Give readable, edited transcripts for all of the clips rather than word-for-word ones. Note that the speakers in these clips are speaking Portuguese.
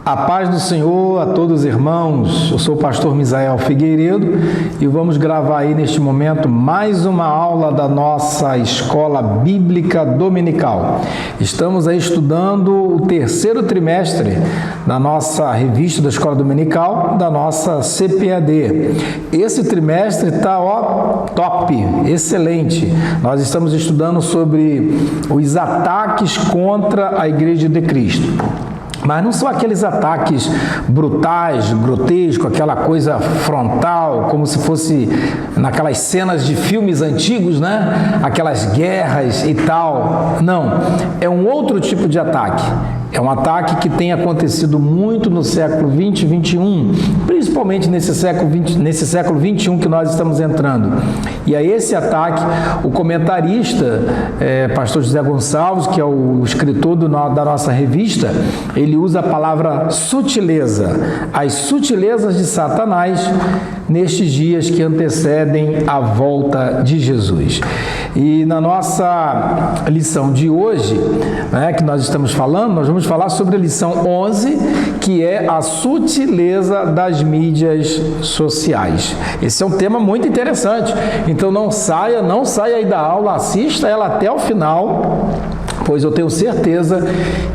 A paz do Senhor a todos os irmãos. Eu sou o pastor Misael Figueiredo e vamos gravar aí neste momento mais uma aula da nossa Escola Bíblica Dominical. Estamos aí estudando o terceiro trimestre da nossa revista da Escola Dominical, da nossa CPAD. Esse trimestre está top, excelente. Nós estamos estudando sobre os ataques contra a Igreja de Cristo. Mas não são aqueles ataques brutais, grotescos, aquela coisa frontal, como se fosse naquelas cenas de filmes antigos, né? Aquelas guerras e tal. Não, é um outro tipo de ataque. É um ataque que tem acontecido muito no século 20 e 21, principalmente nesse século 21 que nós estamos entrando. E a esse ataque, o comentarista, pastor José Gonçalves, que é o escritor da nossa revista, ele usa a palavra sutileza, as sutilezas de Satanás nestes dias que antecedem a volta de Jesus. E na nossa lição de hoje, que nós estamos falando, nós vamos falar sobre a lição 11, que é a sutileza das mídias sociais. Esse é um tema muito interessante, então não saia aí da aula, assista ela até o final, pois eu tenho certeza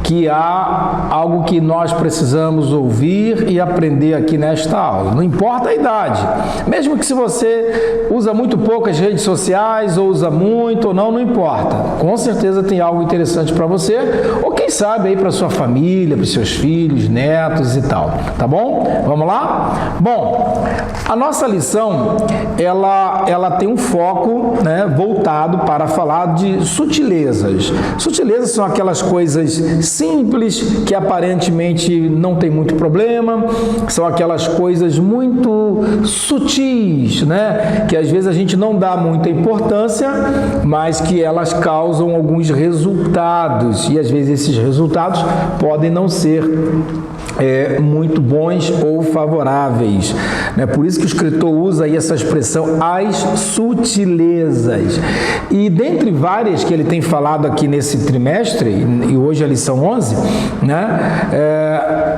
que há algo que nós precisamos ouvir e aprender aqui nesta aula. Não importa a idade, mesmo que se você usa muito pouco as redes sociais, ou usa muito ou não importa. Com certeza tem algo interessante para você, ou quem sabe aí para sua família, para os seus filhos, netos e tal. Tá bom? Vamos lá? Bom, a nossa lição, ela tem um foco, voltado para falar de sutilezas. Sutilezas são aquelas coisas simples, que aparentemente não tem muito problema, são aquelas coisas muito sutis, que às vezes a gente não dá muita importância, mas que elas causam alguns resultados, e às vezes esses resultados podem não ser muito bons ou favoráveis. Por isso que o escritor usa aí essa expressão, as sutilezas. E dentre várias que ele tem falado aqui nesse trimestre, e hoje é a lição 11,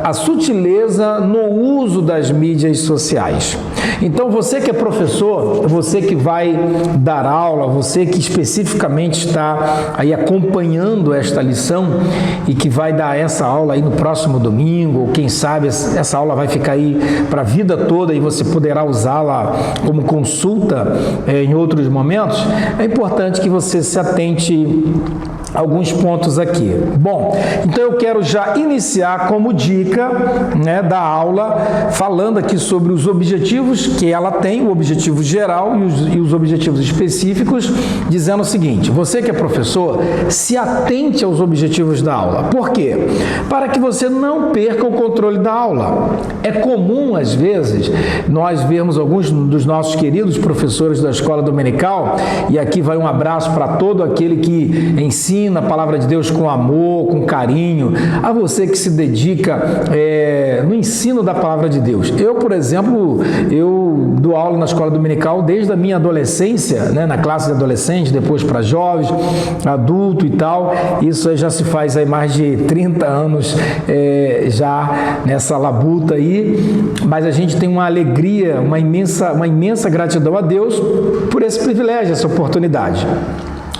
a sutileza no uso das mídias sociais. Então, você que é professor, você que vai dar aula, você que especificamente está aí acompanhando esta lição e que vai dar essa aula aí no próximo domingo, ou quem sabe essa aula vai ficar aí para a vida toda e você poderá usá-la como consulta em outros momentos, é importante que você se atente a alguns pontos aqui. Bom, então eu quero já iniciar como dica da aula, falando aqui sobre os objetivos que ela tem, o objetivo geral e os objetivos específicos, dizendo o seguinte: você que é professor, se atente aos objetivos da aula. Por quê? Para que você não perca o controle da aula. É comum, às vezes, nós vermos alguns dos nossos queridos professores da Escola Dominical, e aqui vai um abraço para todo aquele que ensina a palavra de Deus com amor, com carinho, a você que se dedica no ensino da palavra de Deus. Eu, por exemplo, eu dou aula na Escola Dominical desde a minha adolescência, na classe de adolescente, depois para jovens, adulto e tal. Isso aí já se faz aí mais de 30 anos já nessa labuta aí, mas a gente tem uma alegria, uma imensa gratidão a Deus por esse privilégio, essa oportunidade.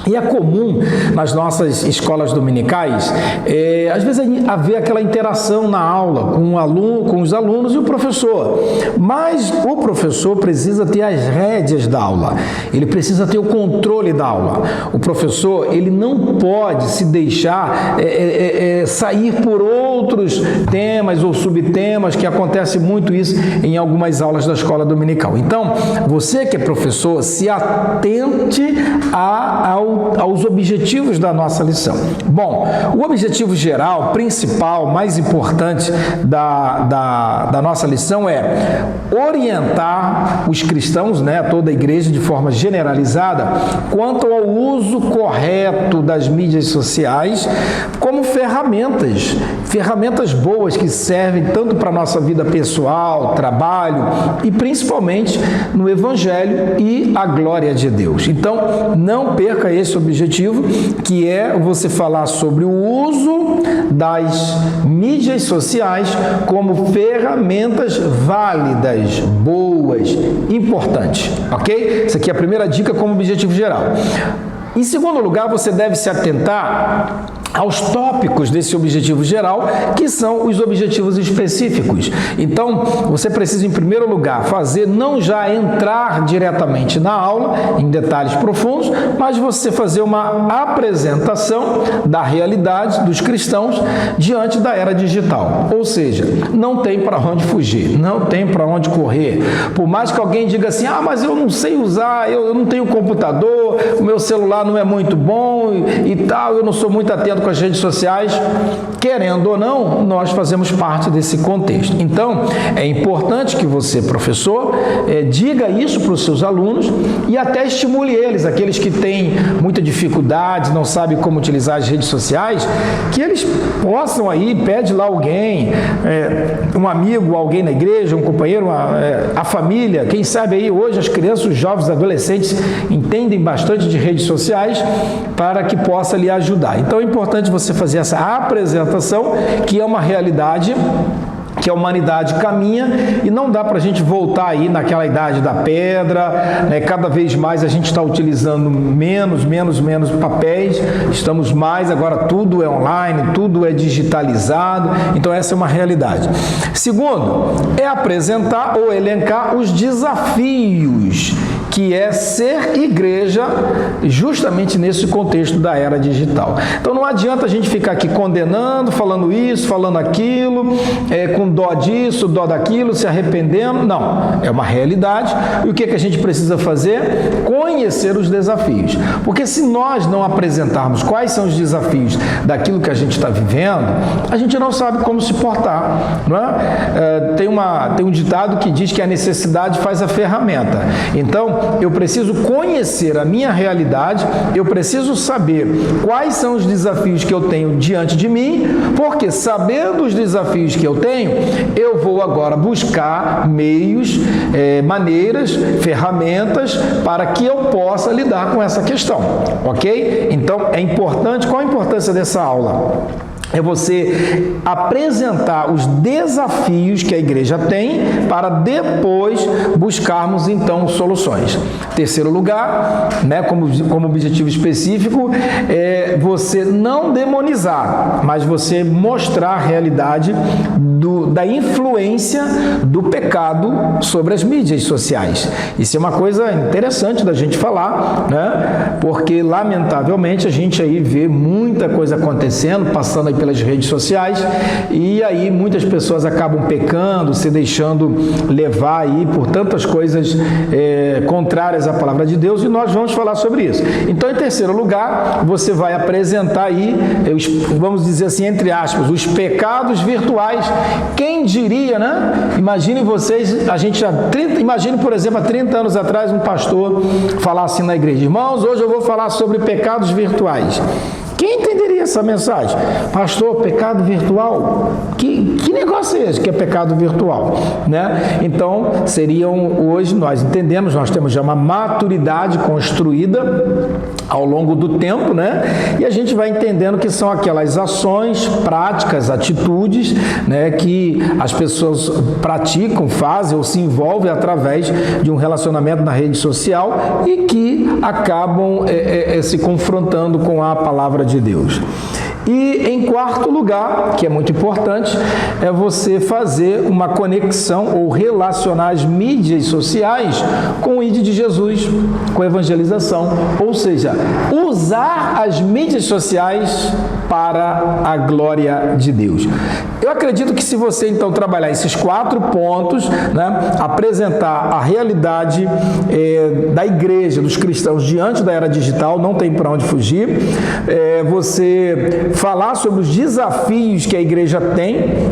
E é comum nas nossas escolas dominicais, às vezes, haver aquela interação na aula com os alunos e o professor. Mas o professor precisa ter as rédeas da aula, ele precisa ter o controle da aula. O professor, ele não pode se deixar sair por outros temas ou subtemas, que acontece muito isso em algumas aulas da escola dominical. Então, você que é professor, se atente aos objetivos da nossa lição. Bom, o objetivo geral, principal, mais importante da nossa lição é orientar os cristãos, toda a igreja de forma generalizada, quanto ao uso correto das mídias sociais como ferramentas boas que servem tanto para a nossa vida pessoal, trabalho e principalmente no Evangelho e a glória de Deus. Então, não perca esse objetivo, que é você falar sobre o uso das mídias sociais como ferramentas válidas, boas, importantes, ok? Essa aqui é a primeira dica como objetivo geral. Em segundo lugar, você deve se atentar aos tópicos desse objetivo geral, que são os objetivos específicos. Então, você precisa, em primeiro lugar, não já entrar diretamente na aula, em detalhes profundos, mas você fazer uma apresentação da realidade dos cristãos diante da era digital. Ou seja, não tem para onde fugir, não tem para onde correr. Por mais que alguém diga assim, mas eu não sei usar, eu não tenho computador, o meu celular não é muito bom e tal, eu não sou muito atento com as redes sociais, querendo ou não, nós fazemos parte desse contexto. Então, é importante que você, professor, diga isso para os seus alunos e até estimule eles, aqueles que têm muita dificuldade, não sabem como utilizar as redes sociais, que eles possam aí, pede lá alguém, um amigo, alguém na igreja, um companheiro, a família, quem sabe aí hoje as crianças, os jovens, adolescentes entendem bastante de redes sociais para que possa lhe ajudar. Então é importante você fazer essa apresentação, que é uma realidade que a humanidade caminha e não dá para a gente voltar aí naquela idade da pedra, né? Cada vez mais a gente está utilizando menos papéis, estamos mais, agora tudo é online, tudo é digitalizado, então essa é uma realidade. Segundo, é apresentar ou elencar os desafios que é ser igreja justamente nesse contexto da era digital. Então não adianta a gente ficar aqui condenando, falando isso, falando aquilo, com dó disso, dó daquilo, se arrependendo. Não, é uma realidade. E o que a gente precisa fazer? Conhecer os desafios. Porque se nós não apresentarmos quais são os desafios daquilo que a gente está vivendo, a gente não sabe como se portar. Não é? Tem um ditado que diz que a necessidade faz a ferramenta. Então, eu preciso conhecer a minha realidade, eu preciso saber quais são os desafios que eu tenho diante de mim, porque sabendo os desafios que eu tenho, eu vou agora buscar meios, maneiras, ferramentas para que eu possa lidar com essa questão, ok? Então, é importante, qual a importância dessa aula? É você apresentar os desafios que a igreja tem para depois buscarmos, então, soluções. Terceiro lugar, né, como objetivo específico, é você não demonizar, mas você mostrar a realidade da influência do pecado sobre as mídias sociais. Isso é uma coisa interessante da gente falar, né? Porque, lamentavelmente, a gente aí vê muita coisa acontecendo, passando aí pelas redes sociais, e aí muitas pessoas acabam pecando, se deixando levar aí por tantas coisas contrárias à palavra de Deus, e nós vamos falar sobre isso. Então, em terceiro lugar, você vai apresentar aí, vamos dizer assim, entre aspas, os pecados virtuais. Quem diria, né? Imagine vocês, imagine, por exemplo, há 30 anos atrás, um pastor falar assim na igreja: irmãos, hoje eu vou falar sobre pecados virtuais. Quem entenderia essa mensagem? Pastor, pecado virtual? Que negócio é esse que é pecado virtual? Né? Então, hoje nós entendemos, nós temos já uma maturidade construída ao longo do tempo, né? E a gente vai entendendo que são aquelas ações, práticas, atitudes, né, que as pessoas praticam, fazem ou se envolvem através de um relacionamento na rede social e que acabam se confrontando com a palavra de Deus. E em quarto lugar, que é muito importante, é você fazer uma conexão ou relacionar as mídias sociais com o ID de Jesus, com a evangelização. Ou seja, usar as mídias sociais para a glória de Deus. Eu acredito que se você então trabalhar esses 4 pontos, né, apresentar a realidade da igreja, dos cristãos diante da era digital, não tem para onde fugir, você falar sobre os desafios que a igreja tem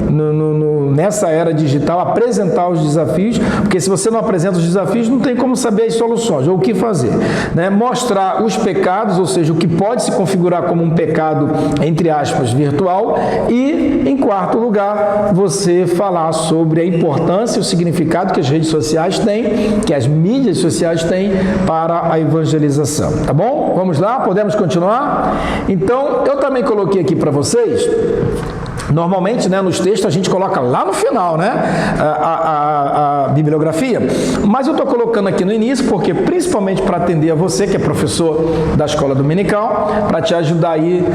nessa era digital, apresentar os desafios, porque se você não apresenta os desafios, não tem como saber as soluções, ou o que fazer, né? Mostrar os pecados, ou seja, o que pode se configurar como um pecado, entre aspas, virtual, e, em quarto lugar, você falar sobre a importância e o significado que as redes sociais têm, que as mídias sociais têm para a evangelização, tá bom? Vamos lá, podemos continuar? Então, eu também coloquei aqui para vocês. Normalmente, né, nos textos a gente coloca lá no final, né, a bibliografia, mas eu estou colocando aqui no início porque, principalmente para atender a você que é professor da escola dominical, para te ajudar aí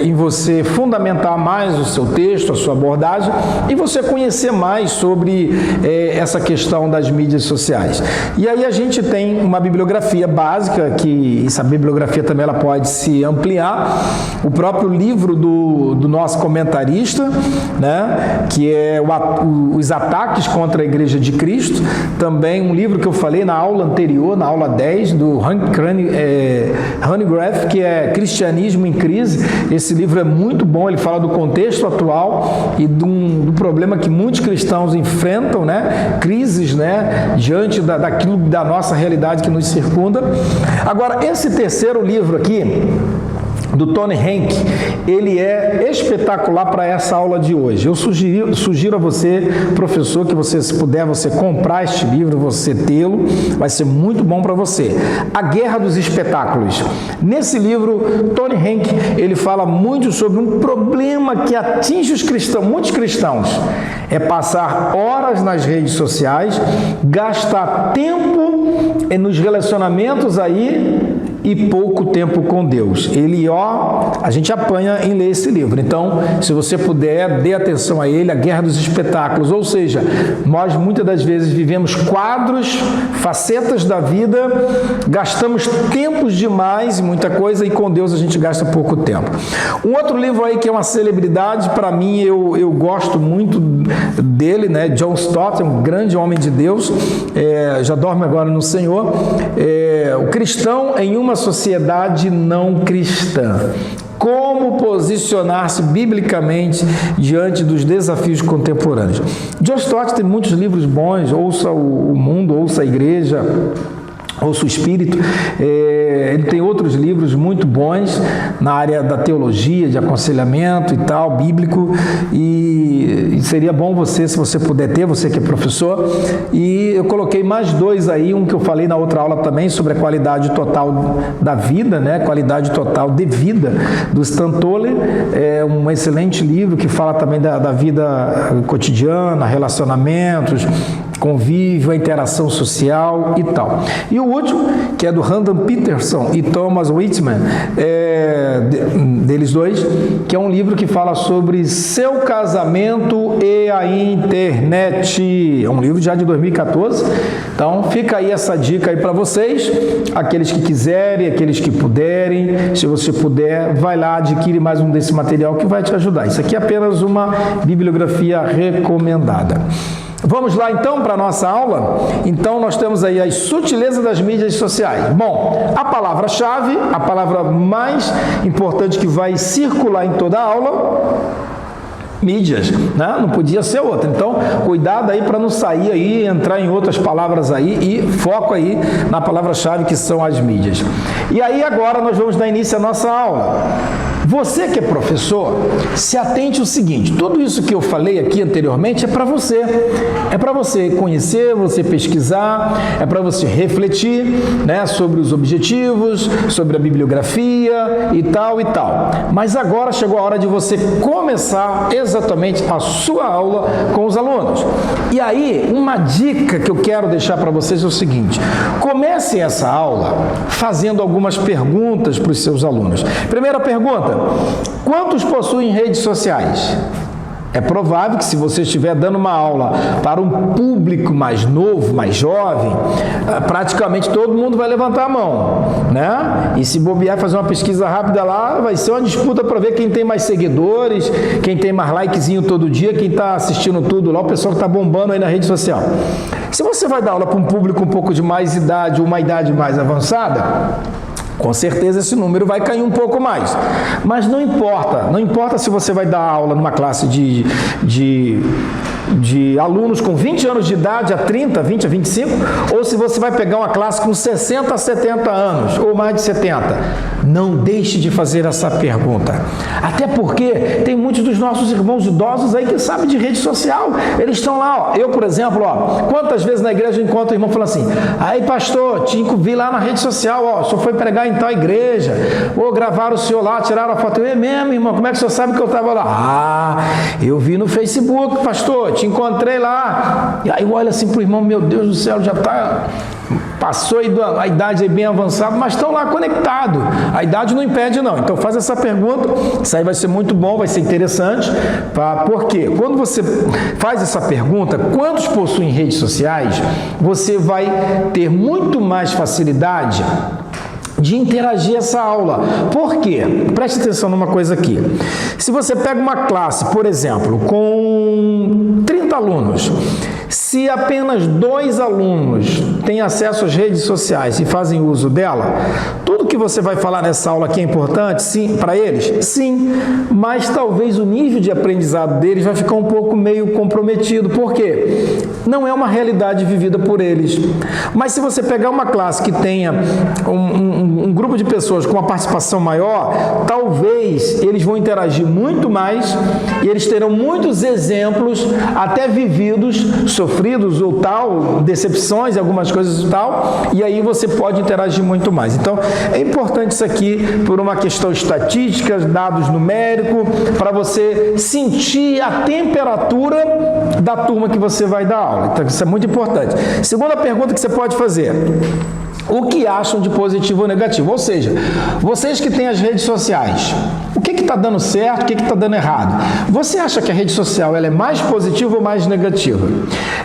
em você fundamentar mais o seu texto, a sua abordagem e você conhecer mais sobre essa questão das mídias sociais. E aí a gente tem uma bibliografia básica, que essa bibliografia também ela pode se ampliar, o próprio livro do nosso comentarista, né, que é os ataques contra a Igreja de Cristo, também um livro que eu falei na aula anterior, na aula 10, do Hanegraaff, que é Cristianismo em Crise. Esse livro é muito bom, ele fala do contexto atual e do problema que muitos cristãos enfrentam, né, crises, né, diante daquilo da nossa realidade que nos circunda. Agora, esse terceiro livro aqui, do Tony Henke, ele é espetacular para essa aula de hoje. Eu sugiro a você, professor, que você, se puder, você comprar este livro, você tê-lo, vai ser muito bom para você. A Guerra dos Espetáculos. Nesse livro, Tony Henke, ele fala muito sobre um problema que atinge os cristãos, muitos cristãos, é passar horas nas redes sociais, gastar tempo nos relacionamentos aí e pouco tempo com Deus. A gente apanha em ler esse livro. Então, se você puder, dê atenção a ele, A Guerra dos Espetáculos. Ou seja, nós muitas das vezes vivemos quadros, facetas da vida, gastamos tempos demais e muita coisa, e com Deus a gente gasta pouco tempo. Um outro livro aí que é uma celebridade, para mim, eu gosto muito dele, né? John Stott, é um grande homem de Deus, já dorme agora no Senhor. O cristão em uma sociedade não cristã. Como posicionar-se biblicamente diante dos desafios contemporâneos. John Stott tem muitos livros bons, ouça o Mundo, ouça a Igreja, ouça o Espírito. Ele tem outros livros muito bons na área da teologia, de aconselhamento e tal, bíblico, e seria bom você, se você puder ter, você que é professor. E eu coloquei mais dois aí, um que eu falei na outra aula também, sobre a qualidade total da vida, né? Qualidade total de vida, do Stan Toller. É um excelente livro que fala também da vida cotidiana, relacionamentos, convívio, a interação social e tal. E o último, que é do Randall Peterson e Thomas Whitman, deles dois, que é um livro que fala sobre seu casamento e a internet. É um livro já de 2014. Então, fica aí essa dica aí para vocês, aqueles que quiserem, aqueles que puderem. Se você puder, vai lá, adquire mais um desse material que vai te ajudar. Isso aqui é apenas uma bibliografia recomendada. Vamos lá então para a nossa aula? Então nós temos aí as sutilezas das mídias sociais. Bom, a palavra-chave, a palavra mais importante que vai circular em toda a aula, mídias, né? Não podia ser outra. Então, cuidado aí para não sair aí, entrar em outras palavras aí, e foco aí na palavra-chave, que são as mídias. E aí agora nós vamos dar início à nossa aula. Você que é professor, se atente ao seguinte: tudo isso que eu falei aqui anteriormente é para você. É para você conhecer, você pesquisar, é para você refletir, né, sobre os objetivos, sobre a bibliografia e tal e tal. Mas agora chegou a hora de você começar exatamente a sua aula com os alunos. E aí, uma dica que eu quero deixar para vocês é o seguinte: comece essa aula fazendo algumas perguntas para os seus alunos. Primeira pergunta: quantos possuem redes sociais? É provável que, se você estiver dando uma aula para um público mais novo, mais jovem, praticamente todo mundo vai levantar a mão, né? E se bobear, fazer uma pesquisa rápida lá, vai ser uma disputa para ver quem tem mais seguidores, quem tem mais likezinho todo dia, quem está assistindo tudo lá, o pessoal que está bombando aí na rede social. Se você vai dar aula para um público um pouco de mais idade, ou uma idade mais avançada, Com certeza esse número vai cair um pouco mais. Mas não importa se você vai dar aula numa classe de alunos com 20 anos de idade a 30, 20 a 25, ou se você vai pegar uma classe com 60 a 70 anos, ou mais de 70. Não deixe de fazer essa pergunta. Até porque tem muitos dos nossos irmãos idosos aí que sabem de rede social. Eles estão lá, ó. Eu, por exemplo, ó, quantas vezes na igreja eu encontro o irmão falando assim: aí pastor, vi lá na rede social, ó, o senhor foi pregar em tal igreja, ou gravaram o senhor lá, tiraram a foto. Eu mesmo, irmão, como é que o senhor sabe que eu estava lá? Ah, eu vi no Facebook, pastor, te encontrei lá. E aí eu olho assim para o irmão: meu Deus do céu, já passou a idade aí bem avançada, mas estão lá conectados. A idade não impede, não. Então faz essa pergunta, isso aí vai ser muito bom, vai ser interessante. Porque quando você faz essa pergunta, quantos possuem redes sociais, você vai ter muito mais facilidade de interagir essa aula. Por quê? Preste atenção numa coisa aqui. Se você pega uma classe, por exemplo, com 30 alunos, se apenas 2 alunos têm acesso às redes sociais e fazem uso dela, tudo que você vai falar nessa aula aqui é importante, sim, para eles? Sim, mas talvez o nível de aprendizado deles vai ficar um pouco meio comprometido. Por quê? Não é uma realidade vivida por eles. Mas se você pegar uma classe que tenha um grupo de pessoas com uma participação maior, talvez eles vão interagir muito mais e eles terão muitos exemplos, até vividos, sofridos ou tal, decepções, algumas coisas e tal, e aí você pode interagir muito mais. Então, é importante isso aqui por uma questão estatística, dados numéricos, para você sentir a temperatura da turma que você vai dar aula. Então, isso é muito importante. Segunda pergunta que você pode fazer: o que acham de positivo ou negativo? Ou seja, vocês que têm as redes sociais, o que está dando certo, o que está dando errado? Você acha que a rede social ela é mais positiva ou mais negativa?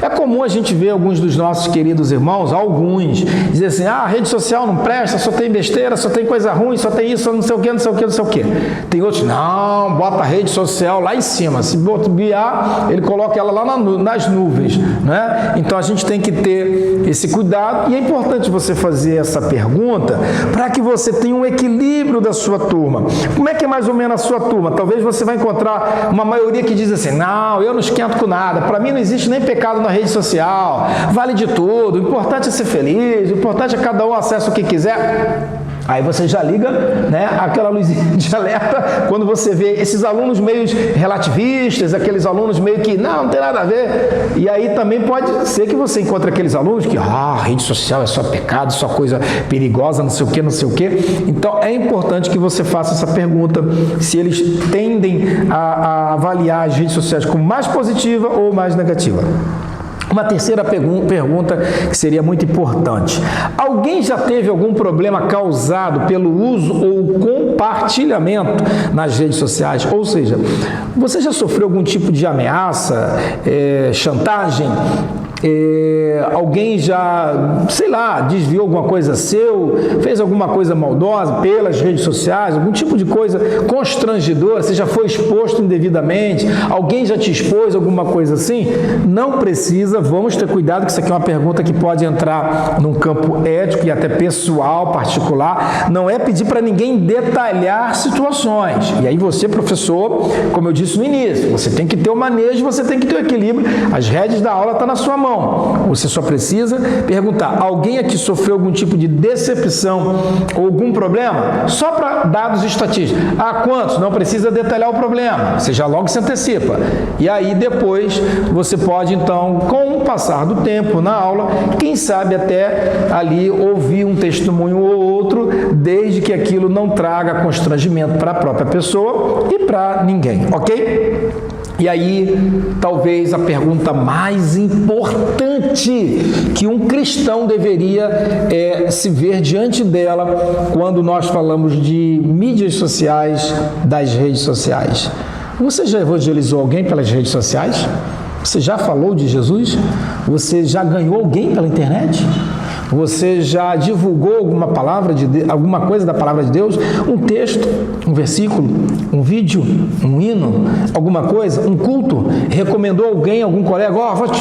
É comum a gente ver alguns dos nossos queridos irmãos, alguns, dizer assim: a rede social não presta, só tem besteira, só tem coisa ruim, só tem isso, só não sei o que, não sei o que, não sei o que. Tem outros: não, bota a rede social lá em cima, se bobear, ele coloca ela lá nas nuvens, né? Então a gente tem que ter esse cuidado, e é importante você fazer essa pergunta para que você tenha um equilíbrio da sua turma. Como é que é mais ou menos a sua turma? Talvez você vai encontrar uma maioria que diz assim: não, eu não esquento com nada, para mim não existe nem pecado na rede social, vale de tudo, o importante é ser feliz, o importante é cada um acessa o que quiser. Aí você já liga, né, aquela luzinha de alerta quando você vê esses alunos meio relativistas, aqueles alunos meio que não tem nada a ver. E aí também pode ser que você encontre aqueles alunos que rede social é só pecado, só coisa perigosa, não sei o que, não sei o que. Então é importante que você faça essa pergunta, se eles tendem a avaliar as redes sociais como mais positiva ou mais negativa. Uma terceira pergunta que seria muito importante: alguém já teve algum problema causado pelo uso ou compartilhamento nas redes sociais? Ou seja, você já sofreu algum tipo de ameaça, chantagem? Alguém já, sei lá, desviou alguma coisa seu, fez alguma coisa maldosa pelas redes sociais, algum tipo de coisa constrangedora, você já foi exposto indevidamente, alguém já te expôs, alguma coisa assim? Não precisa, vamos ter cuidado, que isso aqui é uma pergunta que pode entrar num campo ético e até pessoal, particular. Não é pedir para ninguém detalhar situações. E aí você, professor, como eu disse no início, você tem que ter o manejo, você tem que ter o equilíbrio, as rédeas da aula estão na sua mão. Você só precisa perguntar: alguém aqui sofreu algum tipo de decepção ou algum problema? Só para dados estatísticos. Quantos? Não precisa detalhar o problema. Você já logo se antecipa. E aí depois você pode então, com o passar do tempo na aula, quem sabe até ali ouvir um testemunho ou outro, desde que aquilo não traga constrangimento para a própria pessoa e para ninguém, ok? E aí, talvez a pergunta mais importante que um cristão deveria se ver diante dela quando nós falamos de mídias sociais, das redes sociais. Você já evangelizou alguém pelas redes sociais? Você já falou de Jesus? Você já ganhou alguém pela internet? Você já divulgou alguma coisa da palavra de Deus? Um texto, um versículo, um vídeo, um hino, alguma coisa, um culto? Recomendou alguém, algum colega?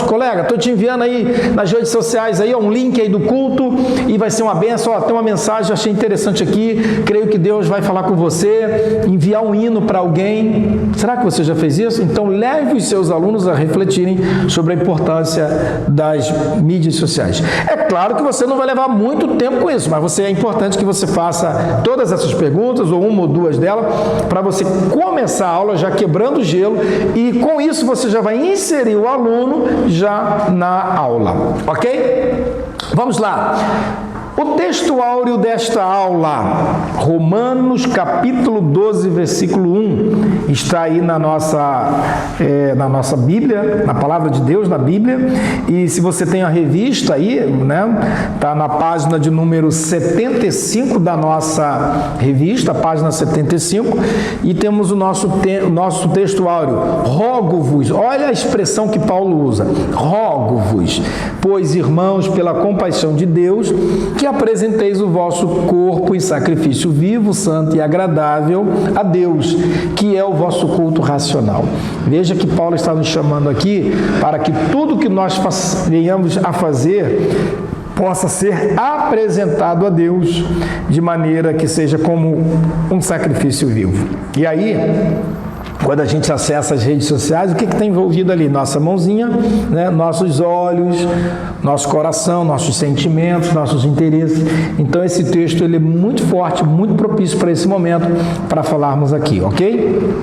Colega, estou te enviando aí nas redes sociais aí, um link aí do culto e vai ser uma benção. Tem uma mensagem, achei interessante aqui, creio que Deus vai falar com você, enviar um hino para alguém. Será que você já fez isso? Então leve os seus alunos a refletirem sobre a importância das mídias sociais. É claro que você não vai levar muito tempo com isso, mas é importante que você faça todas essas perguntas, ou uma ou duas delas, para você começar a aula já quebrando o gelo, e com isso você já vai inserir o aluno já na aula, ok? Vamos lá. O texto áureo desta aula, Romanos capítulo 12, versículo 1, está aí na nossa Bíblia, na Palavra de Deus, na Bíblia, e se você tem a revista aí, né, está na página de número 75 da nossa revista, página 75, e temos o nosso texto áureo, rogo-vos, olha a expressão que Paulo usa, rogo-vos, pois irmãos, pela compaixão de Deus, que apresenteis o vosso corpo em sacrifício vivo, santo e agradável a Deus, que é o vosso culto racional. Veja que Paulo está nos chamando aqui para que tudo que nós venhamos a fazer possa ser apresentado a Deus de maneira que seja como um sacrifício vivo. E aí, quando a gente acessa as redes sociais, o que está envolvido ali? Nossa mãozinha, né? Nossos olhos, nosso coração, nossos sentimentos, nossos interesses. Então esse texto ele é muito forte, muito propício para esse momento, para falarmos aqui, ok?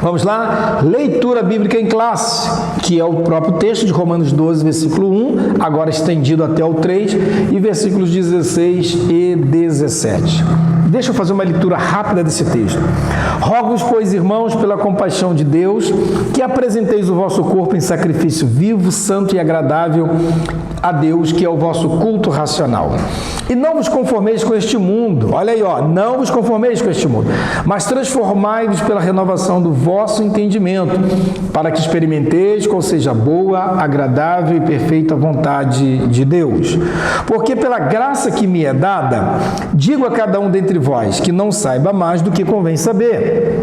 Vamos lá, leitura bíblica em classe, que é o próprio texto de Romanos 12, versículo 1, agora estendido até o 3, e versículos 16 e 17. Deixa eu fazer uma leitura rápida desse texto. Rogo-vos, pois, irmãos, pela compaixão de Deus, que apresenteis o vosso corpo em sacrifício vivo, santo e agradável a Deus, que é o vosso culto racional. E não vos conformeis com este mundo. Olha aí, não vos conformeis com este mundo, mas transformai-vos pela renovação do vosso entendimento, para que experimenteis qual seja a boa, agradável e perfeita vontade de Deus. Porque pela graça que me é dada, digo a cada um dentre vós, que não saiba mais do que convém saber,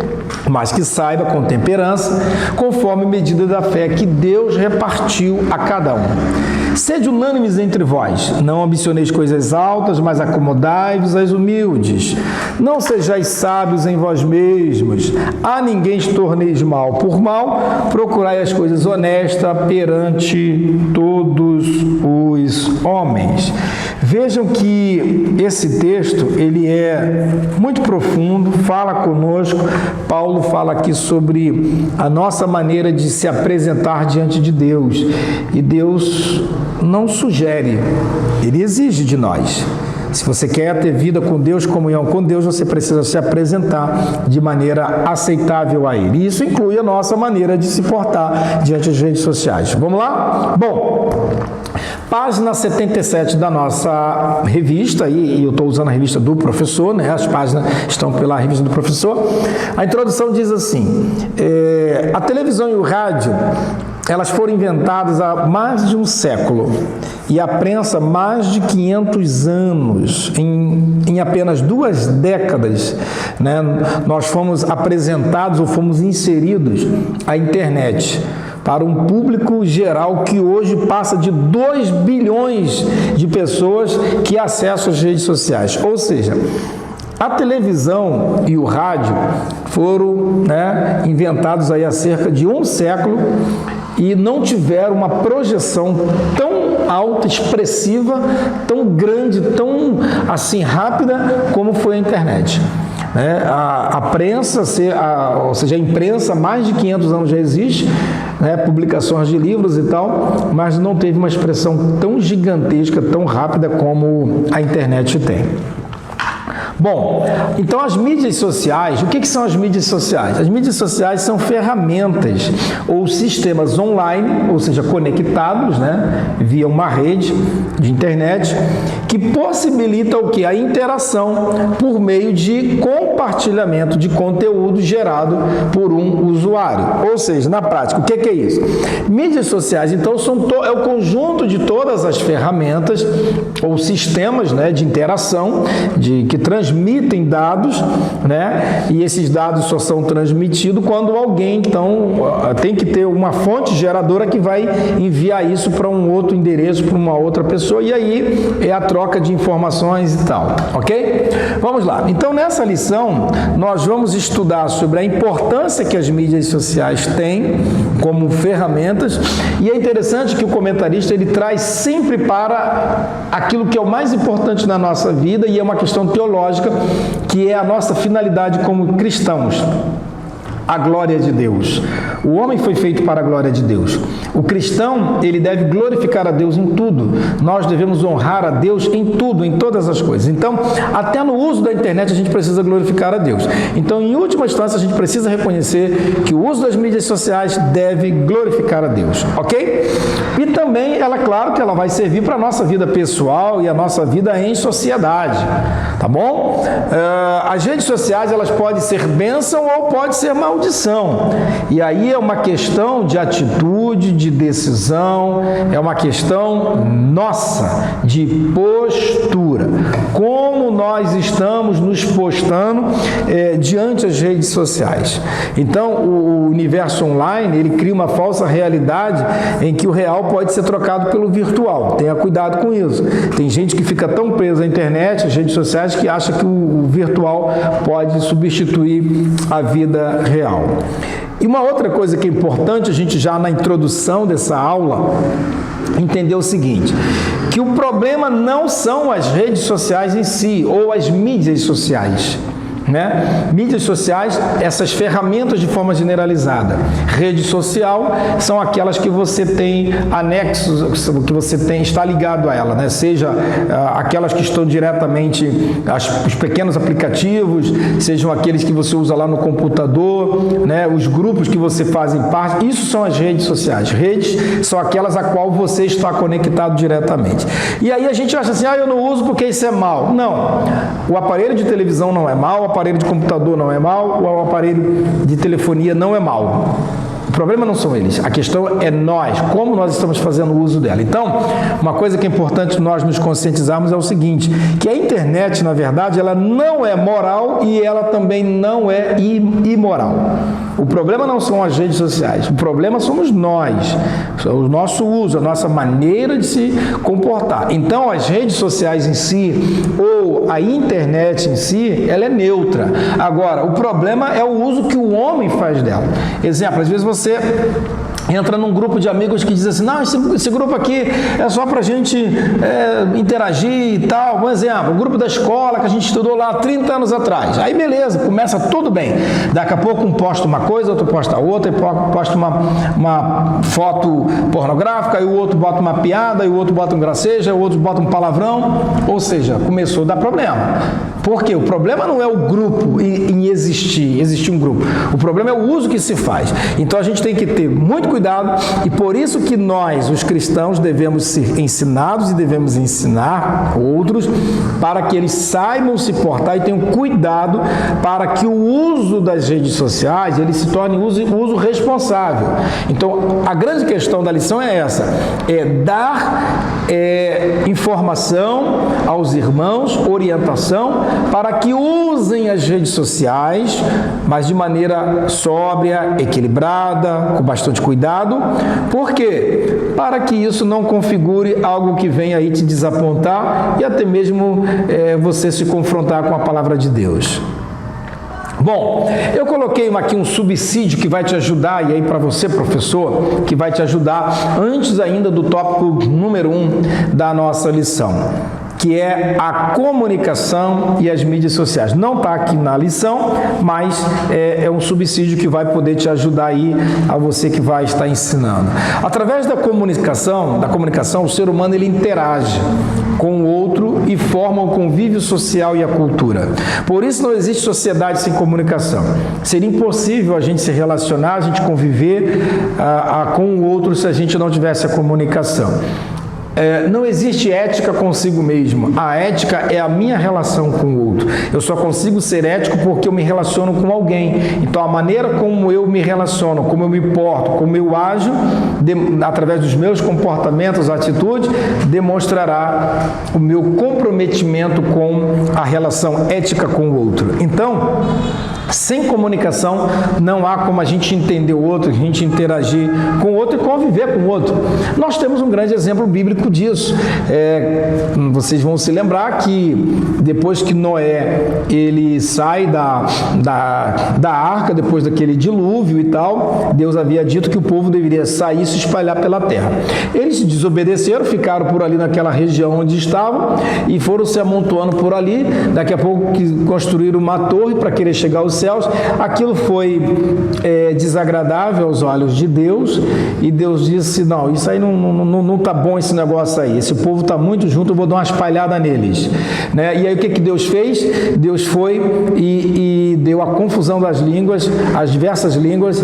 mas que saiba com temperança, conforme a medida da fé que Deus repartiu a cada um. Sede unânimes entre vós, não ambicioneis coisas altas, mas acomodai-vos às humildes. Não sejais sábios em vós mesmos, a ninguém torneis mal por mal, procurai as coisas honestas perante todos os homens. Vejam que esse texto, ele é muito profundo, fala conosco. Paulo fala aqui sobre a nossa maneira de se apresentar diante de Deus. E Deus não sugere, Ele exige de nós. Se você quer ter vida com Deus, comunhão com Deus, você precisa se apresentar de maneira aceitável a Ele. E isso inclui a nossa maneira de se portar diante das redes sociais. Vamos lá? Bom, página 77 da nossa revista, e eu estou usando a revista do professor, né? As páginas estão pela revista do professor. A introdução diz assim, a televisão e o rádio, elas foram inventadas há mais de um século e a prensa mais de 500 anos. Em apenas 2 décadas, né, nós fomos apresentados ou fomos inseridos à internet para um público geral que hoje passa de 2 bilhões de pessoas que acessam as redes sociais. Ou seja, a televisão e o rádio foram, né, inventados aí há cerca de um século e não tiveram uma projeção tão alta, expressiva, tão grande, tão assim rápida como foi a internet. A prensa, ou seja, a imprensa há mais de 500 anos já existe, né, publicações de livros e tal, mas não teve uma expressão tão gigantesca, tão rápida como a internet tem. Bom, então as mídias sociais, o que são as mídias sociais? As mídias sociais são ferramentas ou sistemas online, ou seja, conectados, via uma rede de internet, que possibilita o que? A interação por meio de compartilhamento de conteúdo gerado por um usuário. Ou seja, na prática, o que é isso? Mídias sociais, então, é o conjunto de todas as ferramentas ou sistemas de interação que transmitem dados, e esses dados só são transmitidos quando alguém, então, tem que ter uma fonte geradora que vai enviar isso para um outro endereço, para uma outra pessoa, e aí é a troca de informações e tal, ok? Vamos lá. Então, nessa lição, nós vamos estudar sobre a importância que as mídias sociais têm como ferramentas, e é interessante que o comentarista ele traz sempre para aquilo que é o mais importante na nossa vida, e é uma questão teológica, que é a nossa finalidade como cristãos. A glória de Deus. O homem foi feito para a glória de Deus. O cristão, ele deve glorificar a Deus em tudo. Nós devemos honrar a Deus em tudo, em todas as coisas. Então, até no uso da internet a gente precisa glorificar a Deus. Então, em última instância, a gente precisa reconhecer que o uso das mídias sociais deve glorificar a Deus, ok? E também, claro que ela vai servir para a nossa vida pessoal e a nossa vida em sociedade, tá bom? As redes sociais, elas podem ser bênção ou podem ser maldição. E aí é uma questão de atitude, de decisão, é uma questão nossa, de postura. Como nós estamos nos postando diante das redes sociais. Então, o universo online, ele cria uma falsa realidade em que o real pode ser trocado pelo virtual. Tenha cuidado com isso. Tem gente que fica tão presa à internet, às redes sociais, que acha que o virtual pode substituir a vida real. E uma outra coisa que é importante, a gente já na introdução dessa aula, entender o seguinte, que o problema não são as redes sociais em si, ou as mídias sociais. Mídias sociais, essas ferramentas de forma generalizada. Rede social são aquelas que você tem anexos, que você está ligado a ela, seja aquelas que estão diretamente, os pequenos aplicativos, sejam aqueles que você usa lá no computador, os grupos que você faz parte, isso são as redes sociais. Redes são aquelas a qual você está conectado diretamente. E aí a gente acha assim, eu não uso porque isso é mal. Não, o aparelho de televisão não é mal, o aparelho de computador não é mal, o aparelho de telefonia não é mal. O problema não são eles, a questão é nós, como nós estamos fazendo uso dela. Então, uma coisa que é importante nós nos conscientizarmos é o seguinte, que a internet, na verdade, ela não é moral e ela também não é imoral. O problema não são as redes sociais, o problema somos nós, o nosso uso, a nossa maneira de se comportar. Então, as redes sociais em si, ou a internet em si, ela é neutra. Agora, o problema é o uso que o homem faz dela. Exemplo, às vezes você entra num grupo de amigos que diz assim, não, esse grupo aqui é só pra gente interagir e tal. Um exemplo, o grupo da escola que a gente estudou lá 30 anos atrás. Aí beleza, começa tudo bem. Daqui a pouco um posta uma coisa, outro posta outra, posta uma foto pornográfica, e o outro bota uma piada, e o outro bota um gracejo, e o outro bota um palavrão. Ou seja, começou a dar problema. Por quê? O problema não é o grupo em existir um grupo. O problema é o uso que se faz. Então a gente tem que ter muito cuidado, e por isso que nós, os cristãos, devemos ser ensinados e devemos ensinar outros para que eles saibam se portar e tenham cuidado para que o uso das redes sociais ele se torne uso responsável. Então, a grande questão da lição é essa, é dar informação aos irmãos, orientação, para que usem as redes sociais, mas de maneira sóbria, equilibrada, com bastante cuidado. Por quê? Para que isso não configure algo que venha aí te desapontar e até mesmo você se confrontar com a palavra de Deus. Bom, eu coloquei aqui um subsídio que vai te ajudar, e aí para você, professor, que vai te ajudar antes ainda do tópico número 1 da nossa lição. que é a comunicação e as mídias sociais. Não está aqui na lição, mas é um subsídio que vai poder te ajudar aí a você que vai estar ensinando. Através da comunicação, o ser humano ele interage com o outro e forma o convívio social e a cultura. Por isso não existe sociedade sem comunicação. Seria impossível a gente se relacionar, a gente conviver com o outro se a gente não tivesse a comunicação. Não existe ética consigo mesmo. A ética é a minha relação com o outro. Eu só consigo ser ético porque eu me relaciono com alguém. Então, a maneira como eu me relaciono, como eu me porto, como eu ajo, através dos meus comportamentos, atitudes, demonstrará o meu comprometimento com a relação ética com o outro. Então, sem comunicação, não há como a gente entender o outro, a gente interagir com o outro e conviver com o outro. Nós temos um grande exemplo bíblico disso. Vocês vão se lembrar que depois que Noé ele sai da arca, depois daquele dilúvio e tal, Deus havia dito que o povo deveria sair e se espalhar pela terra. Eles desobedeceram, ficaram por ali naquela região onde estavam e foram se amontoando por ali. Daqui a pouco construíram uma torre para querer chegar aos céus. Aquilo foi desagradável aos olhos de Deus e Deus disse: não, isso aí não tá bom, esse negócio aí, esse povo está muito junto, eu vou dar uma espalhada neles, né? E aí o que Deus fez? Deus foi e deu a confusão das línguas, as diversas línguas.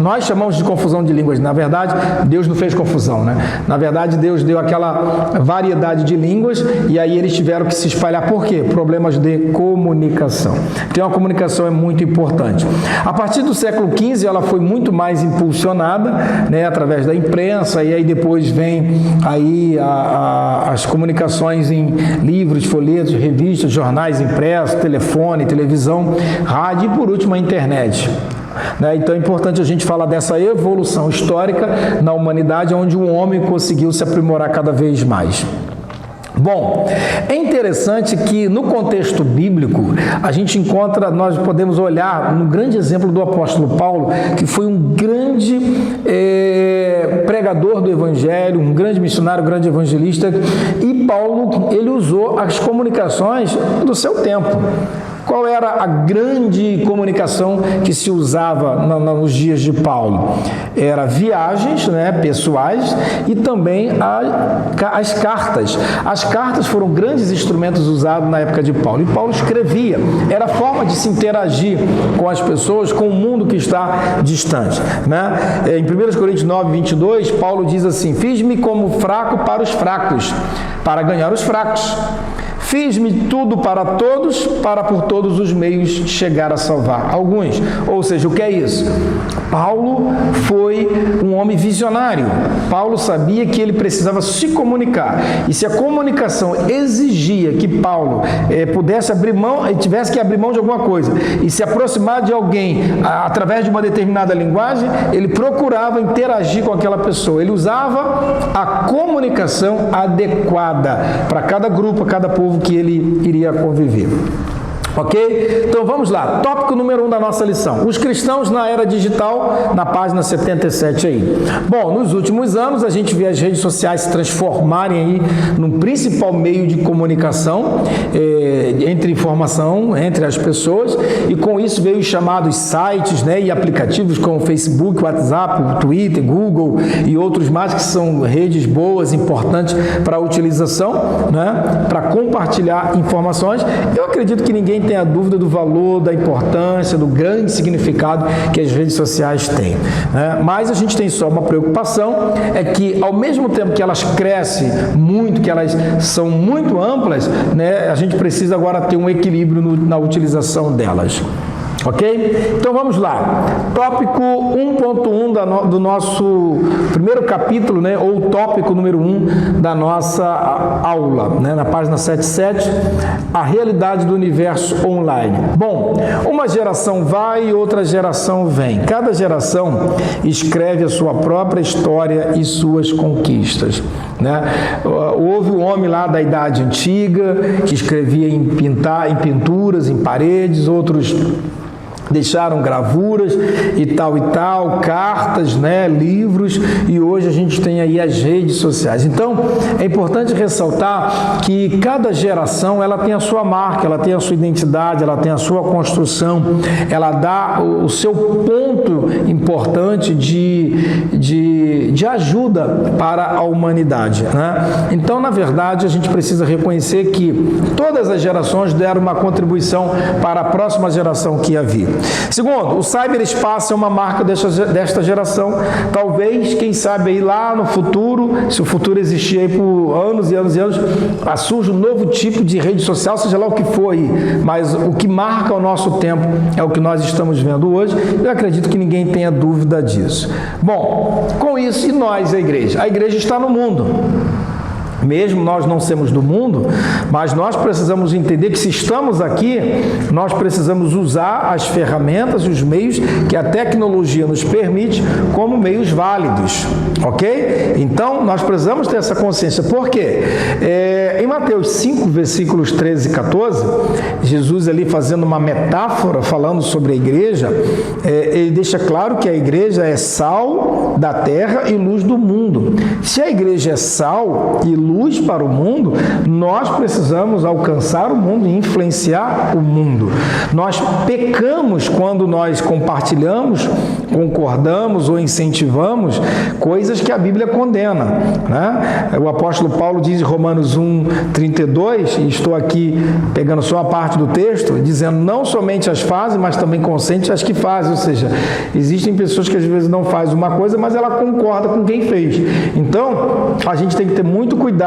Nós chamamos de confusão de línguas, na verdade Deus não fez confusão, né? Na verdade Deus deu aquela variedade de línguas e aí eles tiveram que se espalhar. Por quê? Problemas de comunicação. Então a comunicação é muito importante. A partir do século XV ela foi muito mais impulsionada, né, através da imprensa, e aí depois vem aí as comunicações em livros, folhetos, revistas, jornais impressos, telefone, televisão, rádio e por último a internet. Então é importante a gente falar dessa evolução histórica na humanidade, onde o homem conseguiu se aprimorar cada vez mais. Bom, é interessante que no contexto bíblico a gente encontra, nós podemos olhar no grande exemplo do apóstolo Paulo, que foi um grande pregador do evangelho, um grande missionário, um grande evangelista, e Paulo ele usou as comunicações do seu tempo. Qual era a grande comunicação que se usava nos dias de Paulo? Era viagens, né, pessoais e também as cartas. As cartas foram grandes instrumentos usados na época de Paulo. E Paulo escrevia. Era a forma de se interagir com as pessoas, com o mundo que está distante, né? Em 1 Coríntios 9, 22, Paulo diz assim: fiz-me como fraco para os fracos, para ganhar os fracos. Fiz-me tudo para todos, para por todos os meios chegar a salvar alguns. Ou seja, o que é isso? Paulo foi um homem visionário. Paulo sabia que ele precisava se comunicar. E se a comunicação exigia que Paulo pudesse abrir mão, tivesse que abrir mão de alguma coisa e se aproximar de alguém através de uma determinada linguagem, ele procurava interagir com aquela pessoa. Ele usava a comunicação adequada para cada grupo, cada povo que ele iria conviver. Ok? Então vamos lá, tópico número 1 da nossa lição: os cristãos na era digital, na página 77 aí. Bom, nos últimos anos a gente vê as redes sociais se transformarem aí num principal meio de comunicação entre informação, entre as pessoas, e com isso veio os chamados sites, né, e aplicativos como Facebook, WhatsApp, Twitter, Google e outros mais, que são redes boas, importantes para a utilização, né, para compartilhar informações. Eu acredito que ninguém tenha dúvida do valor, da importância, do grande significado que as redes sociais têm, né? Mas a gente tem só uma preocupação, é que ao mesmo tempo que elas crescem muito, que elas são muito amplas, né, a gente precisa agora ter um equilíbrio na utilização delas. Ok? Então vamos lá. Tópico 1.1 do nosso primeiro capítulo, né, ou tópico número 1 da nossa aula, né, na página 77, a realidade do universo online. Bom, uma geração vai e outra geração vem. Cada geração escreve a sua própria história e suas conquistas, né? Houve o homem lá da Idade Antiga que escrevia em pinturas, em paredes, outros deixaram gravuras e tal, cartas, né, livros, e hoje a gente tem aí as redes sociais. Então, é importante ressaltar que cada geração, ela tem a sua marca, ela tem a sua identidade, ela tem a sua construção, ela dá o seu ponto importante de ajuda para a humanidade, né? Então, na verdade, a gente precisa reconhecer que todas as gerações deram uma contribuição para a próxima geração que ia vir. Segundo, o cyberespaço é uma marca desta geração. Talvez, quem sabe aí lá no futuro, se o futuro existir aí por anos e anos e anos, surge um novo tipo de rede social, seja lá o que for aí. Mas o que marca o nosso tempo é o que nós estamos vendo hoje. Eu acredito que ninguém tenha dúvida disso. Bom, com isso, e nós, a igreja? A igreja está no mundo. Mesmo nós não sermos do mundo, mas nós precisamos entender que se estamos aqui, nós precisamos usar as ferramentas e os meios que a tecnologia nos permite como meios válidos, ok? Então, nós precisamos ter essa consciência. Por quê? Em Mateus 5, versículos 13 e 14, Jesus ali fazendo uma metáfora, falando sobre a igreja, ele deixa claro que a igreja é sal da terra e luz do mundo. Se a igreja é sal e luz para o mundo, nós precisamos alcançar o mundo e influenciar o mundo. Nós pecamos quando nós compartilhamos, concordamos ou incentivamos coisas que a Bíblia condena, né? O apóstolo Paulo diz em Romanos 1:32, e estou aqui pegando só a parte do texto, dizendo não somente as fazem, mas também consente as que fazem, ou seja, existem pessoas que às vezes não fazem uma coisa, mas ela concorda com quem fez. Então, a gente tem que ter muito cuidado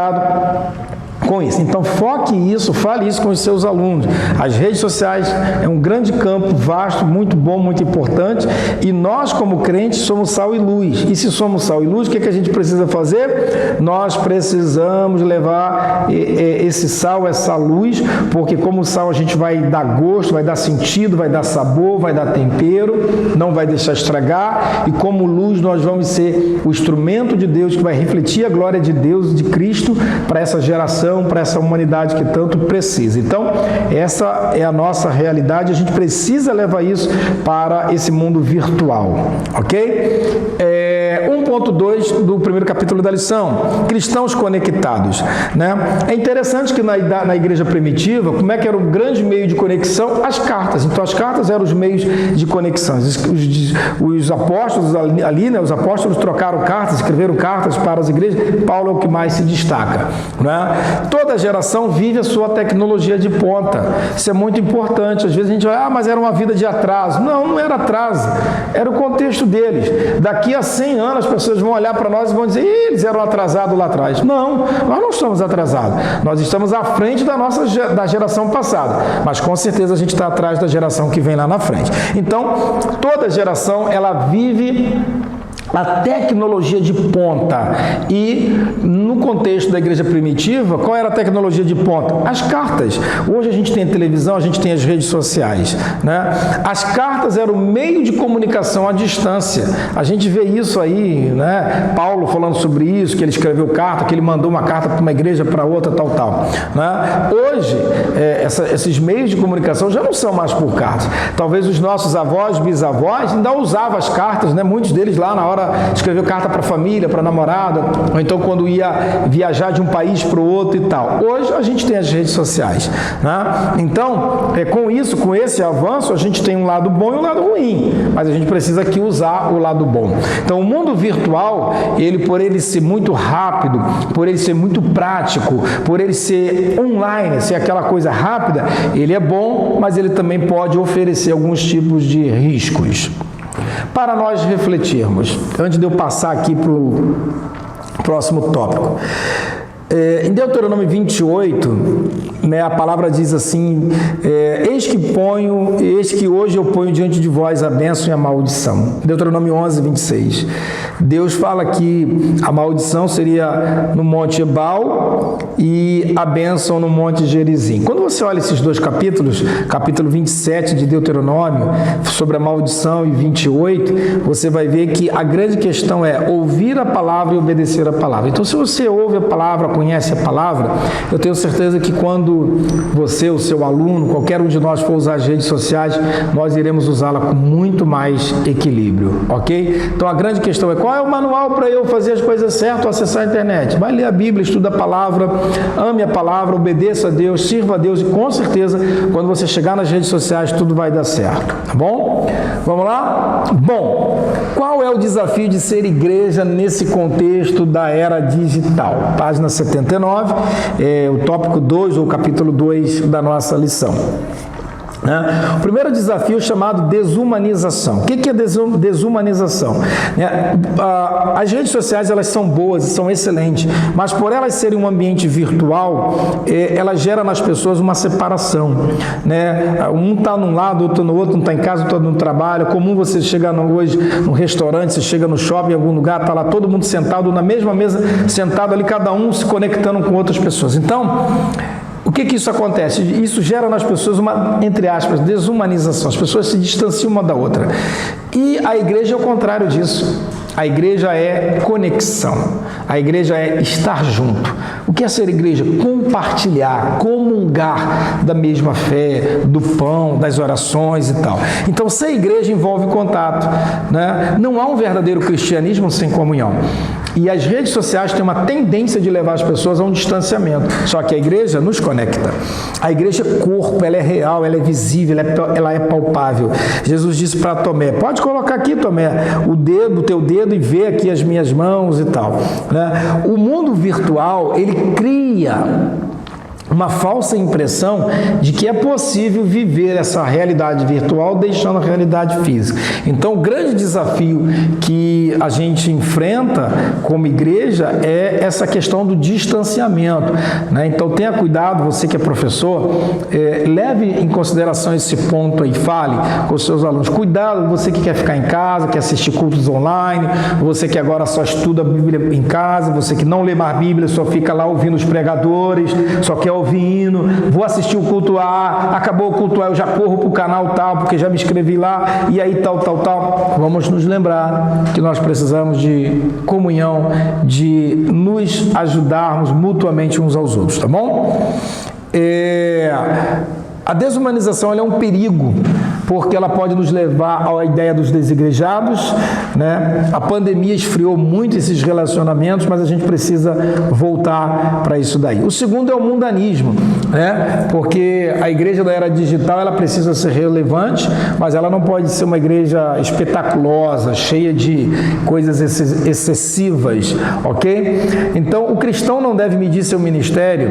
com isso. Então, foque isso, fale isso com os seus alunos. As redes sociais é um grande campo, vasto, muito bom, muito importante, e nós, como crentes, somos sal e luz. E se somos sal e luz, o que a gente precisa fazer? Nós precisamos levar esse sal, essa luz, porque como sal a gente vai dar gosto, vai dar sentido, vai dar sabor, vai dar tempero, não vai deixar estragar, e como luz nós vamos ser o instrumento de Deus que vai refletir a glória de Deus, de Cristo, para essa geração, para essa humanidade que tanto precisa. Então, essa é a nossa realidade, a gente precisa levar isso para esse mundo virtual, ok? 1.2 do primeiro capítulo da lição, cristãos conectados, né? É interessante que na igreja primitiva, como é que era o grande meio de conexão? As cartas. Então, as cartas eram os meios de conexão. Os apóstolos ali, né? Os apóstolos trocaram cartas, escreveram cartas para as igrejas. Paulo é o que mais se destaca, né? Toda geração vive a sua tecnologia de ponta. Isso é muito importante. Às vezes a gente vai, mas era uma vida de atraso. Não, não era atraso. Era o contexto deles. Daqui a 100 anos as pessoas vão olhar para nós e vão dizer, eles eram atrasados lá atrás. Não, nós não estamos atrasados. Nós estamos à frente da geração passada. Mas com certeza a gente está atrás da geração que vem lá na frente. Então, toda geração, ela vive a tecnologia de ponta. E no contexto da igreja primitiva, qual era a tecnologia de ponta? As cartas. Hoje a gente tem a televisão, a gente tem as redes sociais, né? As cartas eram o meio de comunicação à distância. A gente vê isso aí, né? Paulo falando sobre isso, que ele escreveu carta, que ele mandou uma carta para uma igreja, para outra, tal, né? Hoje, esses meios de comunicação já não são mais por cartas. Talvez os nossos avós, bisavós ainda usavam as cartas, né? Muitos deles lá na hora escreveu carta para a família, para a namorada, ou então quando ia viajar de um país para o outro e tal. Hoje a gente tem as redes sociais, né? Então, com isso, com esse avanço, a gente tem um lado bom e um lado ruim, mas a gente precisa aqui usar o lado bom. Então, o mundo virtual, por ele ser muito rápido, por ele ser muito prático, por ele ser online, ser aquela coisa rápida, ele é bom, mas ele também pode oferecer alguns tipos de riscos. Para nós refletirmos, antes de eu passar aqui para o próximo tópico. Em Deuteronômio 28, né, a palavra diz assim, eis que hoje eu ponho diante de vós a bênção e a maldição. Deuteronômio 11, 26. Deus fala que a maldição seria no Monte Ebal e a bênção no Monte Gerizim. Quando você olha esses dois capítulos, capítulo 27 de Deuteronômio, sobre a maldição, e 28, você vai ver que a grande questão é ouvir a palavra e obedecer a palavra. Então, se você ouve a palavra, conhece a palavra, eu tenho certeza que quando quando você, o seu aluno, qualquer um de nós for usar as redes sociais, nós iremos usá-la com muito mais equilíbrio, ok? Então a grande questão é: qual é o manual para eu fazer as coisas certas ou acessar a internet? Vai ler a Bíblia, estuda a palavra, ame a palavra, obedeça a Deus, sirva a Deus e com certeza, quando você chegar nas redes sociais, tudo vai dar certo, tá bom? Vamos lá? Bom, qual é o desafio de ser igreja nesse contexto da era digital? Página 79, o tópico 2 ou capítulo 2 da nossa lição. O primeiro desafio é chamado desumanização. O que é desumanização? As redes sociais, elas são boas, são excelentes, mas por elas serem um ambiente virtual, ela gera nas pessoas uma separação, um está num lado, outro no outro, um está em casa, outro no trabalho. É comum você chegar hoje no restaurante, você chega no shopping, em algum lugar, está lá todo mundo sentado na mesma mesa, sentado ali, cada um se conectando com outras pessoas. Então, o que isso acontece? Isso gera nas pessoas uma, entre aspas, desumanização. As pessoas se distanciam uma da outra. E a igreja é o contrário disso. A igreja é conexão. A igreja é estar junto. O que é ser igreja? Compartilhar, comungar da mesma fé, do pão, das orações e tal. Então, ser igreja envolve contato, Não há um verdadeiro cristianismo sem comunhão. E as redes sociais têm uma tendência de levar as pessoas a um distanciamento. Só que a igreja nos conecta. A igreja é corpo, ela é real, ela é visível, ela é palpável. Jesus disse para Tomé: pode colocar aqui, Tomé, o teu dedo e ver aqui as minhas mãos e tal. O mundo virtual, ele cria uma falsa impressão de que é possível viver essa realidade virtual deixando a realidade física. Então, o grande desafio que a gente enfrenta como igreja é essa questão do distanciamento, Então, tenha cuidado, você que é professor, leve em consideração esse ponto aí, fale com os seus alunos. Cuidado, você que quer ficar em casa, quer assistir cultos online, você que agora só estuda a Bíblia em casa, você que não lê mais Bíblia, só fica lá ouvindo os pregadores, só quer ouvir hino, vou assistir o culto A, acabou o culto A, eu já corro para o canal tal, porque já me inscrevi lá, e aí tal. Vamos nos lembrar que nós precisamos de comunhão, de nos ajudarmos mutuamente uns aos outros, tá bom? A desumanização ela é um perigo, porque ela pode nos levar à ideia dos desigrejados, A pandemia esfriou muito esses relacionamentos, mas a gente precisa voltar para isso daí. O segundo é o mundanismo, Porque a igreja da era digital, ela precisa ser relevante, mas ela não pode ser uma igreja espetaculosa, cheia de coisas excessivas, ok? Então, o cristão não deve medir seu ministério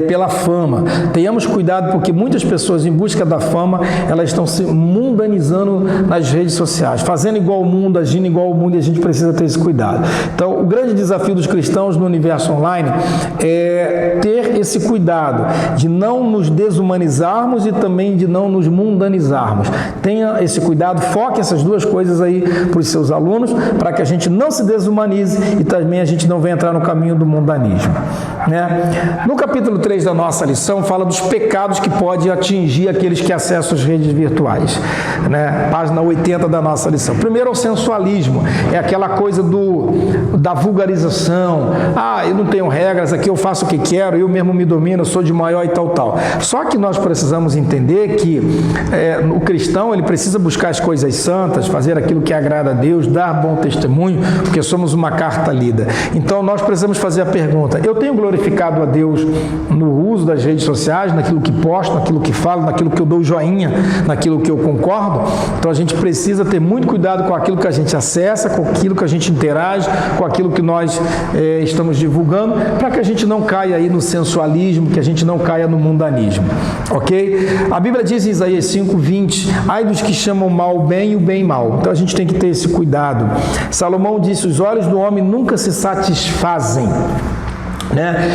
pela fama. Tenhamos cuidado, porque muitas pessoas em busca da fama, elas estão se mundanizando nas redes sociais, fazendo igual ao mundo, agindo igual ao mundo, e a gente precisa ter esse cuidado. Então, o grande desafio dos cristãos no universo online é ter esse cuidado de não nos desumanizarmos e também de não nos mundanizarmos. Tenha esse cuidado, foque essas duas coisas aí para os seus alunos, para que a gente não se desumanize e também a gente não venha entrar no caminho do mundanismo, No capítulo 3 da nossa lição fala dos pecados que podem atingir aqueles que acessam as redes virtuais, Página 80 da nossa lição. Primeiro é o sensualismo, é aquela coisa da vulgarização. Eu não tenho regras, aqui eu faço o que quero, eu mesmo me domino, eu sou de maior e tal. Só que nós precisamos entender que o cristão, ele precisa buscar as coisas santas, fazer aquilo que agrada a Deus, dar bom testemunho, porque somos uma carta lida. Então nós precisamos fazer a pergunta: eu tenho glorificado a Deus no uso das redes sociais, naquilo que posto, naquilo que falo, naquilo que eu dou joinha, naquilo que eu concordo? Então a gente precisa ter muito cuidado com aquilo que a gente acessa, com aquilo que a gente interage, com aquilo que nós estamos divulgando, para que a gente não caia aí no sensualismo, que a gente não caia no mundanismo, ok? A Bíblia diz em Isaías 5:20: ai dos que chamam mal bem e o bem mal. Então a gente tem que ter esse cuidado. Salomão disse: os olhos do homem nunca se satisfazem.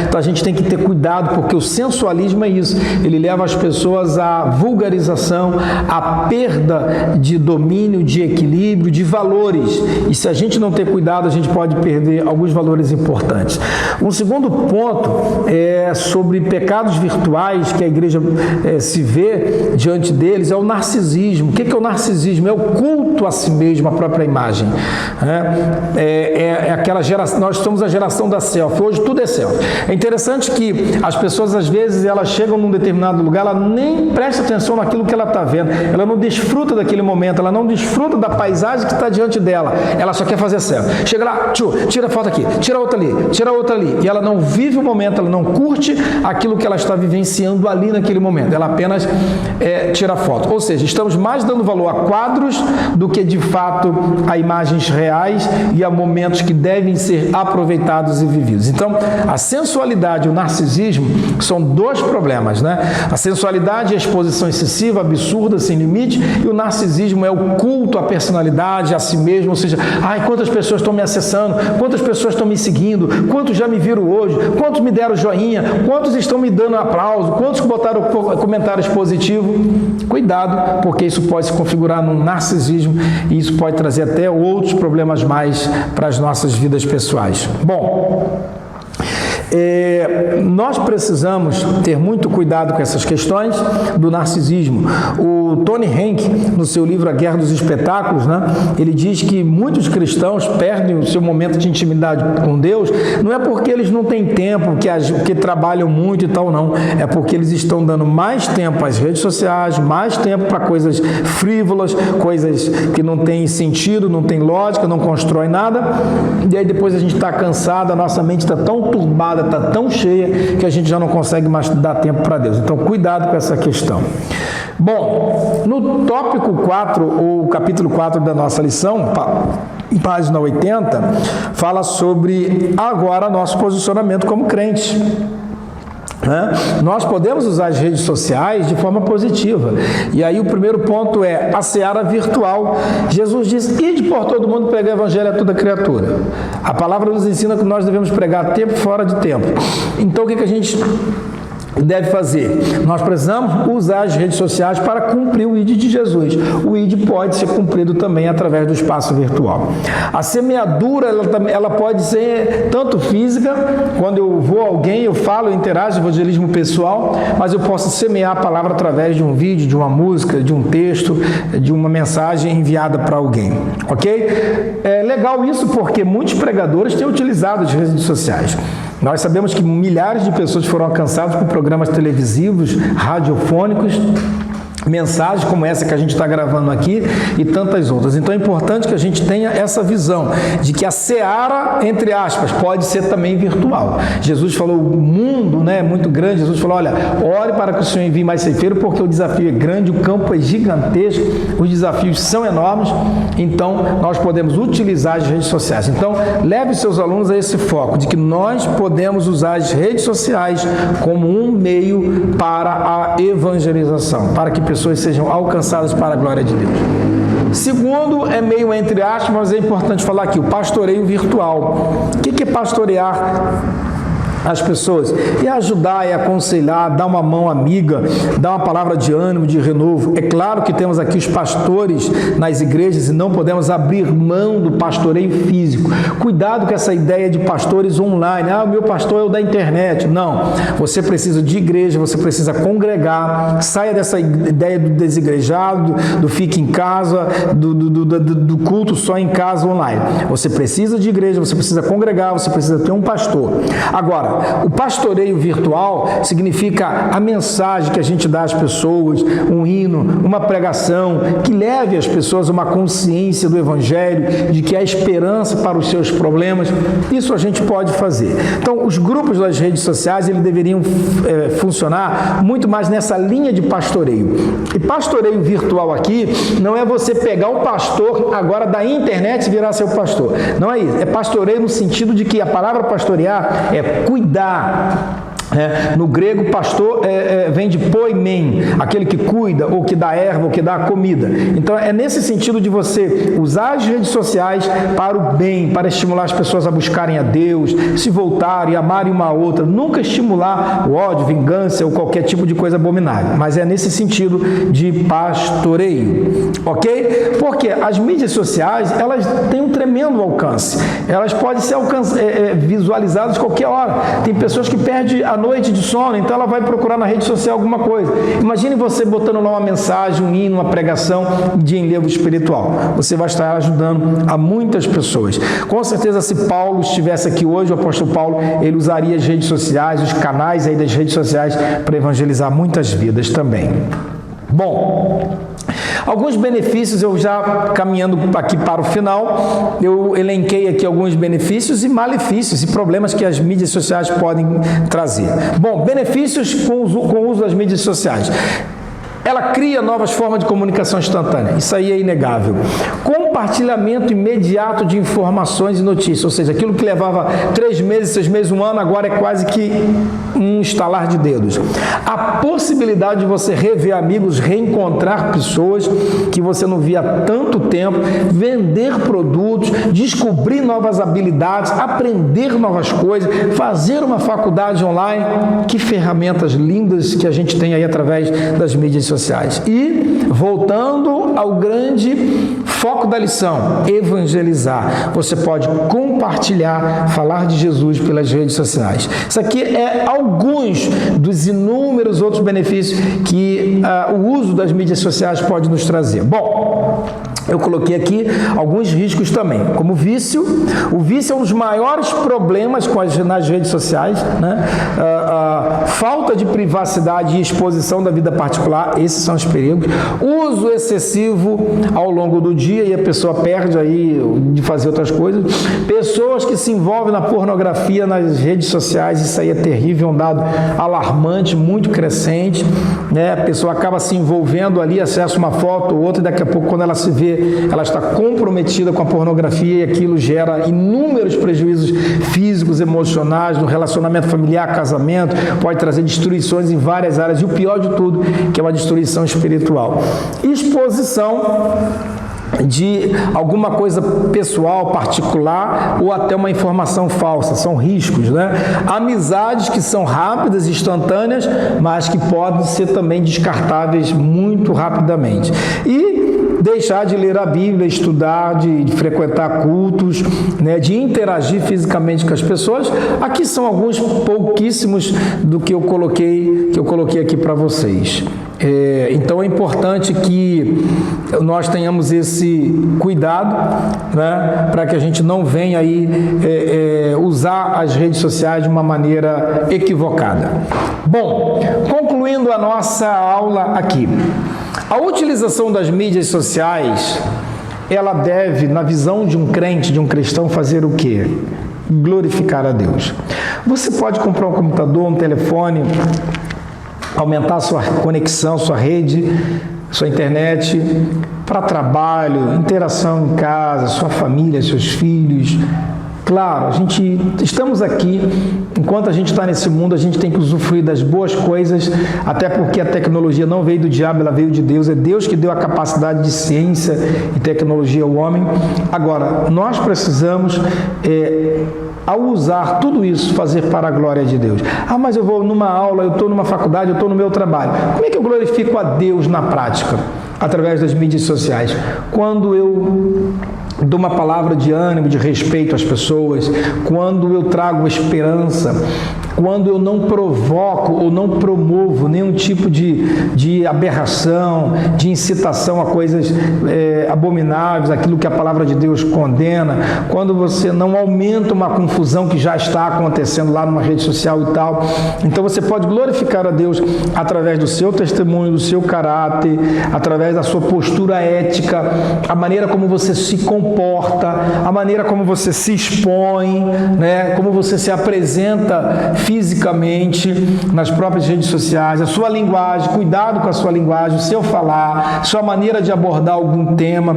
Então a gente tem que ter cuidado, porque o sensualismo é isso, ele leva as pessoas à vulgarização, à perda de domínio, de equilíbrio, de valores, e se a gente não ter cuidado, a gente pode perder alguns valores importantes. Um segundo ponto é sobre pecados virtuais que a igreja se vê diante deles, é o narcisismo. O que é o narcisismo? É o culto a si mesmo, a própria imagem. É aquela geração, nós somos a geração da selfie, hoje tudo é selfie. acontecendo? É interessante que as pessoas, às vezes, elas chegam num determinado lugar, ela nem presta atenção naquilo que ela está vendo, ela não desfruta daquele momento, ela não desfruta da paisagem que está diante dela, ela só quer fazer selfie. Chega lá, tira a foto aqui, tira outra ali, e ela não vive o momento, ela não curte aquilo que ela está vivenciando ali naquele momento, ela apenas tira a foto. Ou seja, estamos mais dando valor a quadros do que de fato a imagens reais e a momentos que devem ser aproveitados e vividos. Então, a sensualidade e o narcisismo são dois problemas, né? A sensualidade é a exposição excessiva, absurda, sem limite, e o narcisismo é o culto à personalidade, a si mesmo, ou seja, quantas pessoas estão me acessando, quantas pessoas estão me seguindo, quantos já me viram hoje, quantos me deram joinha, quantos estão me dando aplauso, quantos botaram comentários positivos. Cuidado, porque isso pode se configurar num narcisismo e isso pode trazer até outros problemas mais para as nossas vidas pessoais. Bom, nós precisamos ter muito cuidado com essas questões do narcisismo. O Tony Henk, no seu livro A Guerra dos Espetáculos, né, ele diz que muitos cristãos perdem o seu momento de intimidade com Deus, não é porque eles não têm tempo, que trabalham muito e tal, não. É porque eles estão dando mais tempo às redes sociais, mais tempo para coisas frívolas, coisas que não têm sentido, não têm lógica, não constroem nada, e aí depois a gente está cansado, a nossa mente está tão turbada, está tão cheia que a gente já não consegue mais dar tempo para Deus. Então, cuidado com essa questão. Bom, no tópico 4, ou capítulo 4 da nossa lição, página 80, fala sobre agora nosso posicionamento como crentes. Nós podemos usar as redes sociais de forma positiva. E aí o primeiro ponto é a seara virtual. Jesus diz: ide por todo mundo pregar o evangelho a toda criatura. A palavra nos ensina que nós devemos pregar tempo fora de tempo. Então o que a gente deve fazer? Nós precisamos usar as redes sociais para cumprir o ID de Jesus. O ID pode ser cumprido também através do espaço virtual. A semeadura, ela pode ser tanto física, quando eu vou a alguém, eu falo, eu interajo, evangelismo pessoal, mas eu posso semear a palavra através de um vídeo, de uma música, de um texto, de uma mensagem enviada para alguém. Ok? É legal isso porque muitos pregadores têm utilizado as redes sociais. Nós sabemos que milhares de pessoas foram alcançadas por programas televisivos, radiofônicos, mensagens como essa que a gente está gravando aqui e tantas outras. Então é importante que a gente tenha essa visão de que a seara, entre aspas, pode ser também virtual. Jesus falou, o mundo é muito grande. Jesus falou, olha, ore para que o Senhor envie mais ceifeiro, porque o desafio é grande, o campo é gigantesco, os desafios são enormes, então nós podemos utilizar as redes sociais. Então leve seus alunos a esse foco de que nós podemos usar as redes sociais como um meio para a evangelização, para que pessoas sejam alcançadas para a glória de Deus. Segundo, é meio entre aspas, mas é importante falar aqui, o pastoreio virtual. O que é pastorear as pessoas? E ajudar, e aconselhar, dar uma mão amiga, dar uma palavra de ânimo, de renovo. É claro que temos aqui os pastores nas igrejas e não podemos abrir mão do pastoreio físico. Cuidado com essa ideia de pastores online. O meu pastor é o da internet. Não. Você precisa de igreja, você precisa congregar. Saia dessa ideia do desigrejado, do fique em casa, do culto só em casa online. Você precisa de igreja, você precisa congregar, você precisa ter um pastor. Agora, o pastoreio virtual significa a mensagem que a gente dá às pessoas, um hino, uma pregação, que leve as pessoas a uma consciência do Evangelho, de que há esperança para os seus problemas. Isso a gente pode fazer. Então, os grupos das redes sociais, eles deveriam funcionar muito mais nessa linha de pastoreio. E pastoreio virtual aqui não é você pegar o pastor agora da internet e virar seu pastor. Não é isso. É pastoreio no sentido de que a palavra pastorear é cuidar. No grego, pastor vem de poimen, aquele que cuida, ou que dá erva, ou que dá comida. Então, é nesse sentido de você usar as redes sociais para o bem, para estimular as pessoas a buscarem a Deus, se voltarem, amarem uma a outra. Nunca estimular o ódio, vingança ou qualquer tipo de coisa abominável. Mas é nesse sentido de pastoreio. Ok? Porque as mídias sociais, elas têm um tremendo alcance. Elas podem ser visualizadas a qualquer hora. Tem pessoas que perdem a noite de sono, então ela vai procurar na rede social alguma coisa. Imagine você botando lá uma mensagem, um hino, uma pregação de enlevo espiritual. Você vai estar ajudando a muitas pessoas. Com certeza, se Paulo estivesse aqui hoje, o apóstolo Paulo, ele usaria as redes sociais, os canais aí das redes sociais para evangelizar muitas vidas também. Bom, alguns benefícios, eu já caminhando aqui para o final, eu elenquei aqui alguns benefícios e malefícios e problemas que as mídias sociais podem trazer. Bom, benefícios com o uso das mídias sociais. Ela cria novas formas de comunicação instantânea, isso aí é inegável. Compartilhamento imediato de informações e notícias, ou seja, aquilo que levava 3 meses, 6 meses, 1 ano, agora é quase que um estalar de dedos. A possibilidade de você rever amigos, reencontrar pessoas que você não via há tanto tempo, vender produtos, descobrir novas habilidades, aprender novas coisas, fazer uma faculdade online. Que ferramentas lindas que a gente tem aí através das mídias sociais. E, voltando ao grande foco da lição, evangelizar. Você pode compartilhar, falar de Jesus pelas redes sociais. Isso aqui é alguns dos inúmeros outros benefícios que o uso das mídias sociais pode nos trazer. Bom, eu coloquei aqui alguns riscos também, como vício. O vício é um dos maiores problemas nas redes sociais, né? Falta de privacidade e exposição da vida particular, esses são os perigos. Uso excessivo ao longo do dia e a pessoa perde aí de fazer outras coisas. Pessoas que se envolvem na pornografia nas redes sociais, isso aí é terrível, é um dado alarmante, muito crescente, né? A pessoa acaba se envolvendo ali, acessa uma foto ou outra e daqui a pouco, quando ela se vê, ela está comprometida com a pornografia e aquilo gera inúmeros prejuízos físicos, emocionais, no relacionamento familiar, casamento, pode trazer destruições em várias áreas e o pior de tudo, que é uma destruição espiritual. Exposição de alguma coisa pessoal, particular ou até uma informação falsa, são riscos, né? Amizades que são rápidas e instantâneas, mas que podem ser também descartáveis muito rapidamente. E deixar de ler a Bíblia, estudar, de frequentar cultos, né, de interagir fisicamente com as pessoas. Aqui são alguns pouquíssimos do que eu coloquei aqui para vocês. Então é importante que nós tenhamos esse cuidado, né, para que a gente não venha aí usar as redes sociais de uma maneira equivocada. Bom, concluindo a nossa aula aqui. A utilização das mídias sociais, ela deve, na visão de um crente, de um cristão, fazer o quê? Glorificar a Deus. Você pode comprar um computador, um telefone, aumentar sua conexão, sua rede, sua internet, para trabalho, interação em casa, sua família, seus filhos. Claro, estamos aqui, enquanto a gente está nesse mundo, a gente tem que usufruir das boas coisas, até porque a tecnologia não veio do diabo, ela veio de Deus, é Deus que deu a capacidade de ciência e tecnologia ao homem. Agora, nós precisamos, ao usar tudo isso, fazer para a glória de Deus. Ah, mas eu vou numa aula, eu estou numa faculdade, eu estou no meu trabalho. Como é que eu glorifico a Deus na prática? Através das mídias sociais. Quando eu dou uma palavra de ânimo, de respeito às pessoas, quando eu trago esperança, quando eu não provoco ou não promovo nenhum tipo de aberração, de incitação a coisas abomináveis, aquilo que a palavra de Deus condena, quando você não aumenta uma confusão que já está acontecendo lá numa rede social e tal. Então você pode glorificar a Deus através do seu testemunho, do seu caráter, através da sua postura ética, a maneira como você se comporta, a maneira como você se expõe, né? Como você se apresenta fisicamente nas próprias redes sociais, a sua linguagem, cuidado com a sua linguagem, o seu falar, sua maneira de abordar algum tema,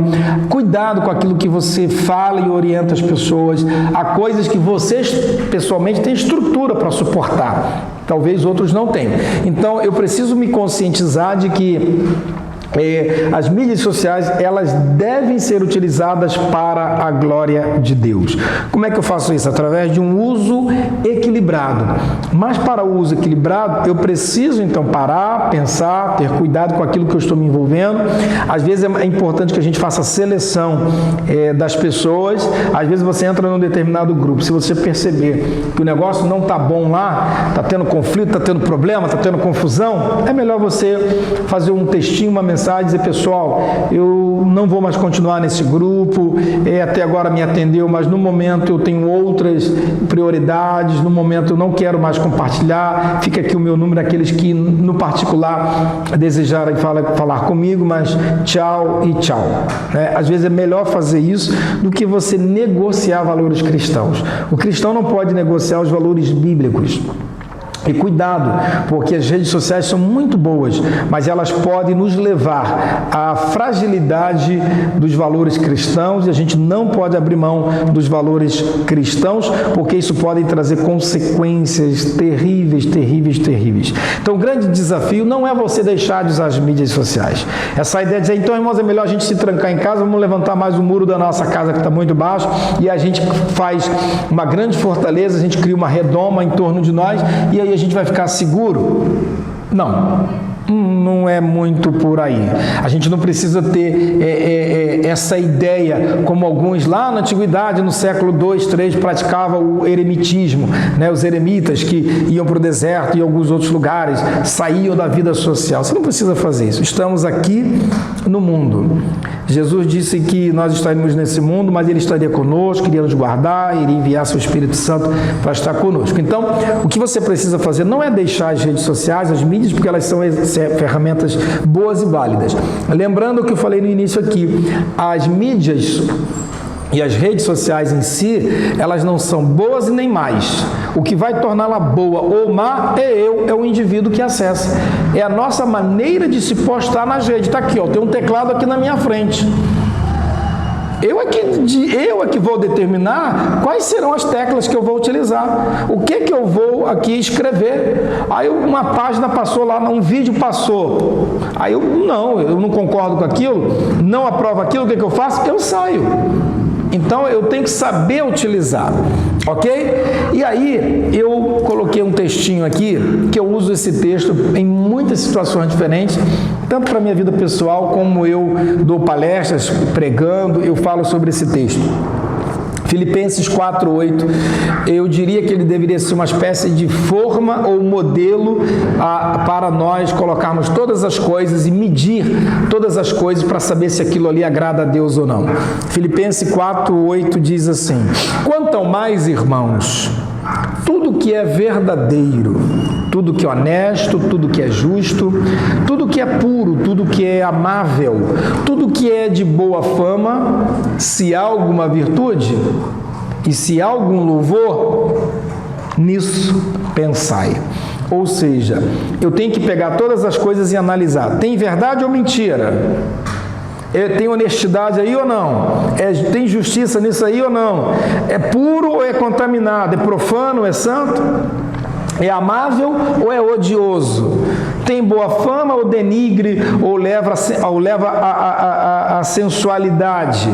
cuidado com aquilo que você fala e orienta as pessoas. Há coisas que você pessoalmente tem estrutura para suportar, talvez outros não tenham. Então eu preciso me conscientizar de que As mídias sociais, elas devem ser utilizadas para a glória de Deus. Como é que eu faço isso? Através de um uso equilibrado. Mas para o uso equilibrado, eu preciso então parar, pensar, ter cuidado com aquilo que eu estou me envolvendo. Às vezes é importante que a gente faça seleção das pessoas. Às vezes você entra num determinado grupo, se você perceber que o negócio não está bom lá, está tendo conflito, está tendo problema, está tendo confusão, é melhor você fazer um textinho, uma mensagem, dizer: pessoal, eu não vou mais continuar nesse grupo, até agora me atendeu, mas no momento eu tenho outras prioridades, no momento eu não quero mais compartilhar, fica aqui o meu número, aqueles que no particular desejarem falar comigo, mas tchau e tchau. Às vezes é melhor fazer isso do que você negociar valores cristãos. O cristão não pode negociar os valores bíblicos. E cuidado, porque as redes sociais são muito boas, mas elas podem nos levar à fragilidade dos valores cristãos, e a gente não pode abrir mão dos valores cristãos, porque isso pode trazer consequências terríveis, terríveis, terríveis. Então, o grande desafio não é você deixar de usar as mídias sociais. Essa ideia de dizer: então, irmãos, é melhor a gente se trancar em casa, vamos levantar mais o muro da nossa casa que está muito baixo, e a gente faz uma grande fortaleza, a gente cria uma redoma em torno de nós, e aí a gente vai ficar seguro? Não é muito por aí. A gente não precisa ter essa ideia, como alguns lá na antiguidade, no século 2, 3, praticavam o eremitismo, os eremitas que iam para o deserto e alguns outros lugares, saíam da vida social. Você não precisa fazer isso. Estamos aqui no mundo. Jesus disse que nós estaríamos nesse mundo, mas Ele estaria conosco, iria nos guardar, iria enviar seu Espírito Santo para estar conosco. Então, o que você precisa fazer não é deixar as redes sociais, as mídias, porque elas são ferramentas boas e válidas. Lembrando o que eu falei no início aqui, as mídias e as redes sociais em si, elas não são boas e nem más. O que vai torná-la boa ou má é o indivíduo que acessa. É a nossa maneira de se postar nas redes. Está aqui, tem um teclado aqui na minha frente. Eu é que vou determinar quais serão as teclas que eu vou utilizar. O que eu vou aqui escrever. Aí uma página passou lá, um vídeo passou. Aí eu não concordo com aquilo, não aprovo aquilo, o que eu faço? Eu saio. Então, eu tenho que saber utilizar, ok? E aí, eu coloquei um textinho aqui, que eu uso esse texto em muitas situações diferentes, tanto para a minha vida pessoal, como eu dou palestras, pregando, eu falo sobre esse texto. Filipenses 4:8, eu diria que ele deveria ser uma espécie de forma ou modelo para nós colocarmos todas as coisas e medir todas as coisas para saber se aquilo ali agrada a Deus ou não. Filipenses 4:8 diz assim: quanto ao mais, irmãos, tudo que é verdadeiro, tudo que é honesto, tudo que é justo, tudo que é puro, tudo que é amável, tudo que é de boa fama, se há alguma virtude e se há algum louvor, nisso pensai. Ou seja, eu tenho que pegar todas as coisas e analisar. Tem verdade ou mentira? Tem honestidade aí ou não? Tem justiça nisso aí ou não? É puro ou é contaminado? É profano ou é santo? É amável ou é odioso? Tem boa fama ou denigre ou leva a sensualidade?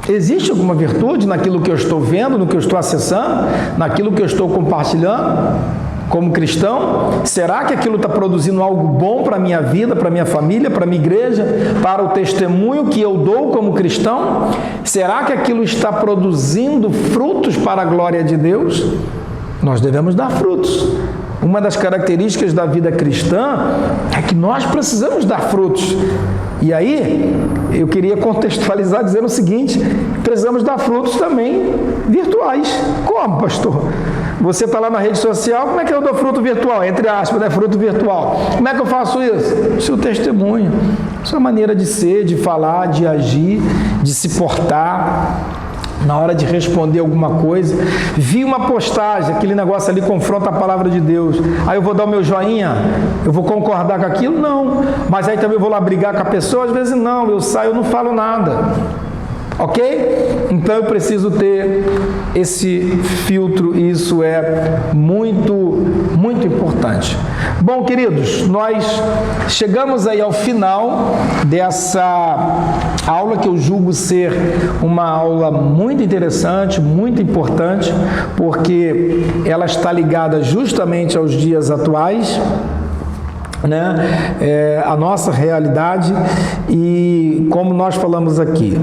Existe alguma virtude naquilo que eu estou vendo, no que eu estou acessando, naquilo que eu estou compartilhando? Como cristão, será que aquilo está produzindo algo bom para a minha vida, para a minha família, para a minha igreja, para o testemunho que eu dou como cristão? Será que aquilo está produzindo frutos para a glória de Deus? Nós devemos dar frutos. Uma das características da vida cristã é que nós precisamos dar frutos. E aí, eu queria contextualizar dizendo o seguinte: precisamos dar frutos também virtuais. Como, pastor? Você está lá na rede social, como é que eu dou fruto virtual? Entre aspas, fruto virtual. Como é que eu faço isso? Seu testemunho, sua maneira de ser, de falar, de agir, de se portar. Na hora de responder alguma coisa, vi uma postagem, aquele negócio ali confronta a palavra de Deus, aí eu vou dar o meu joinha, eu vou concordar com aquilo? Não. Mas aí também eu vou lá brigar com a pessoa? Às vezes não, eu saio, eu não falo nada. ok? Então eu preciso ter esse filtro e isso é muito, muito importante. Bom, queridos, nós chegamos aí ao final dessa aula que eu julgo ser uma aula muito interessante, muito importante, porque ela está ligada justamente aos dias atuais, né? A nossa realidade e como nós falamos aqui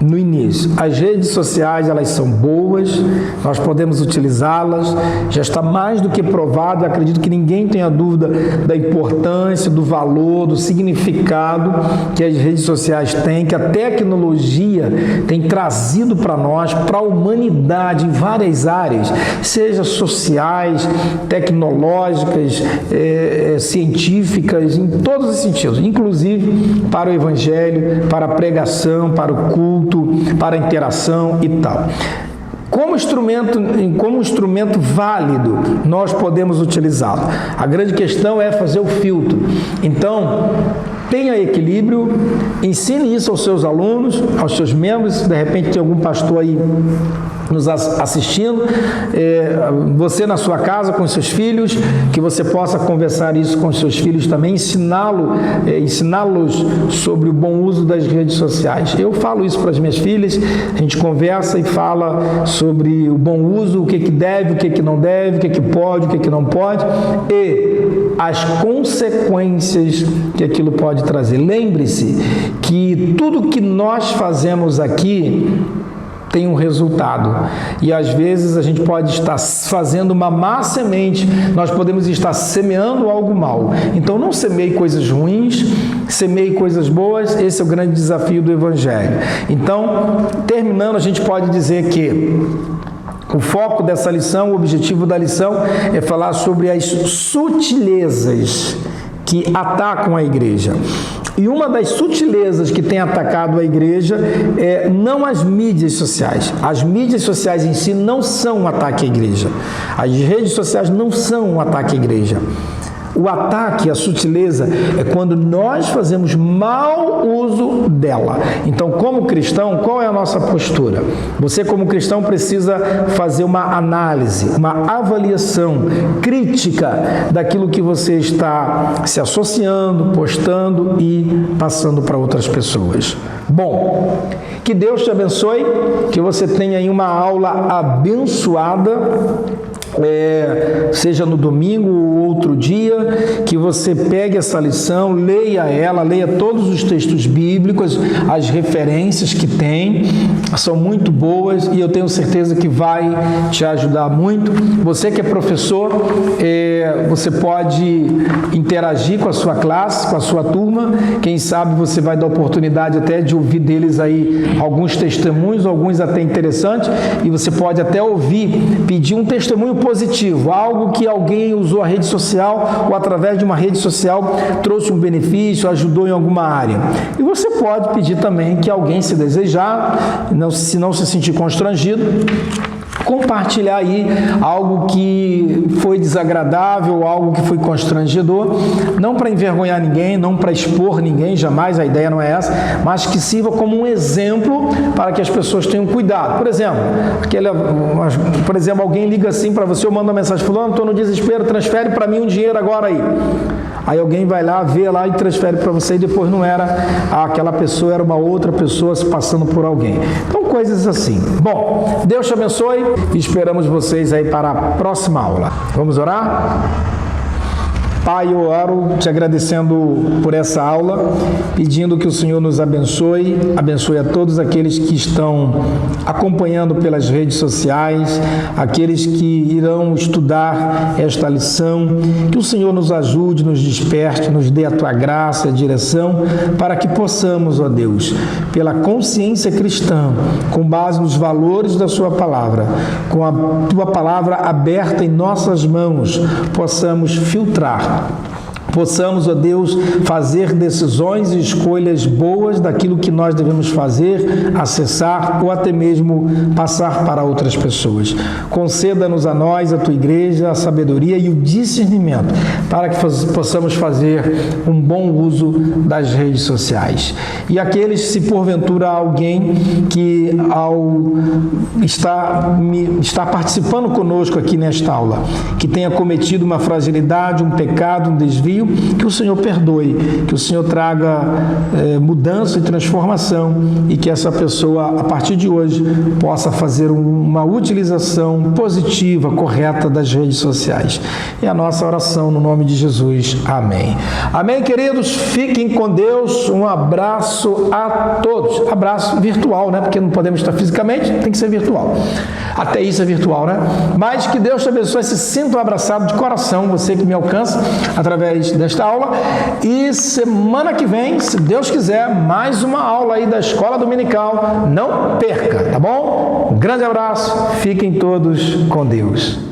no início, as redes sociais, elas são boas, nós podemos utilizá-las, já está mais do que provado, eu acredito que ninguém tenha dúvida da importância, do valor, do significado que as redes sociais têm, que a tecnologia tem trazido para nós, para a humanidade em várias áreas, seja sociais, tecnológicas, científicas, em todos os sentidos, inclusive para o evangelho, para a pregação, para o culto, para a interação e tal. Como instrumento válido, nós podemos utilizá-lo. A grande questão é fazer o filtro. Então, tenha equilíbrio, ensine isso aos seus alunos, aos seus membros, de repente tem algum pastor aí nos assistindo, você na sua casa com seus filhos, que você possa conversar isso com seus filhos também, ensiná-los sobre o bom uso das redes sociais. Eu falo isso para as minhas filhas, a gente conversa e fala sobre o bom uso, o que deve, o que não deve, o que pode, o que não pode e as consequências que aquilo pode trazer. Lembre-se que tudo que nós fazemos aqui tem um resultado. E às vezes a gente pode estar fazendo uma má semente, nós podemos estar semeando algo mal. Então não semeie coisas ruins, semeie coisas boas, esse é o grande desafio do Evangelho. Então, terminando, a gente pode dizer que o foco dessa lição, o objetivo da lição é falar sobre as sutilezas que atacam a igreja. E uma das sutilezas que tem atacado a igreja é não as mídias sociais. As mídias sociais em si não são um ataque à igreja. As redes sociais não são um ataque à igreja. O ataque, a sutileza, é quando nós fazemos mau uso dela. Então, como cristão, qual é a nossa postura? Você, como cristão, precisa fazer uma análise, uma avaliação crítica daquilo que você está se associando, postando e passando para outras pessoas. Bom, que Deus te abençoe, que você tenha aí uma aula abençoada, seja no domingo ou outro dia, que você pegue essa lição, leia ela, leia todos os textos bíblicos, as referências que tem, são muito boas e eu tenho certeza que vai te ajudar muito. Você que é professor, você pode interagir com a sua classe, com a sua turma, quem sabe você vai dar oportunidade até de ouvir deles aí alguns testemunhos, alguns até interessantes, e você pode até ouvir, pedir um testemunho positivo, algo que alguém usou a rede social ou através de uma rede social trouxe um benefício, ajudou em alguma área. E você pode pedir também que alguém, se desejar, se não se sentir constrangido, compartilhar aí algo que foi desagradável, algo que foi constrangedor, não para envergonhar ninguém, não para expor ninguém, jamais, a ideia não é essa, mas que sirva como um exemplo para que as pessoas tenham cuidado. Por exemplo, alguém liga assim para você, eu mando uma mensagem, fulano, estou no desespero, transfere para mim um dinheiro agora aí. Aí alguém vai lá, vê lá e transfere para você e depois não era aquela pessoa, era uma outra pessoa se passando por alguém. Então, coisas assim. Bom, Deus te abençoe e esperamos vocês aí para a próxima aula. Vamos orar? Pai, eu oro te agradecendo por essa aula, pedindo que o Senhor nos abençoe a todos aqueles que estão acompanhando pelas redes sociais, aqueles que irão estudar esta lição, que o Senhor nos ajude, nos desperte, nos dê a tua graça, a direção, para que possamos, ó Deus, pela consciência cristã, com base nos valores da sua palavra, com a tua palavra aberta em nossas mãos, possamos filtrar possamos, ó Deus, fazer decisões e escolhas boas daquilo que nós devemos fazer, acessar ou até mesmo passar para outras pessoas. Conceda-nos a nós, a tua igreja, a sabedoria e o discernimento para que possamos fazer um bom uso das redes sociais. E aqueles, se porventura alguém que está participando conosco aqui nesta aula, que tenha cometido uma fragilidade, um pecado, um desvio, que o Senhor perdoe, que o Senhor traga mudança e transformação e que essa pessoa, a partir de hoje, possa fazer uma utilização positiva, correta das redes sociais. É a nossa oração no nome de Jesus. Amém. Amém, queridos? Fiquem com Deus. Um abraço a todos. Abraço virtual, né? Porque não podemos estar fisicamente, tem que ser virtual. Até isso é virtual, né? Mas que Deus te abençoe, se sinta abraçado de coração, você que me alcança através desta aula. E semana que vem, se Deus quiser, mais uma aula aí da Escola Dominical. Não perca, tá bom? Um grande abraço, fiquem todos com Deus.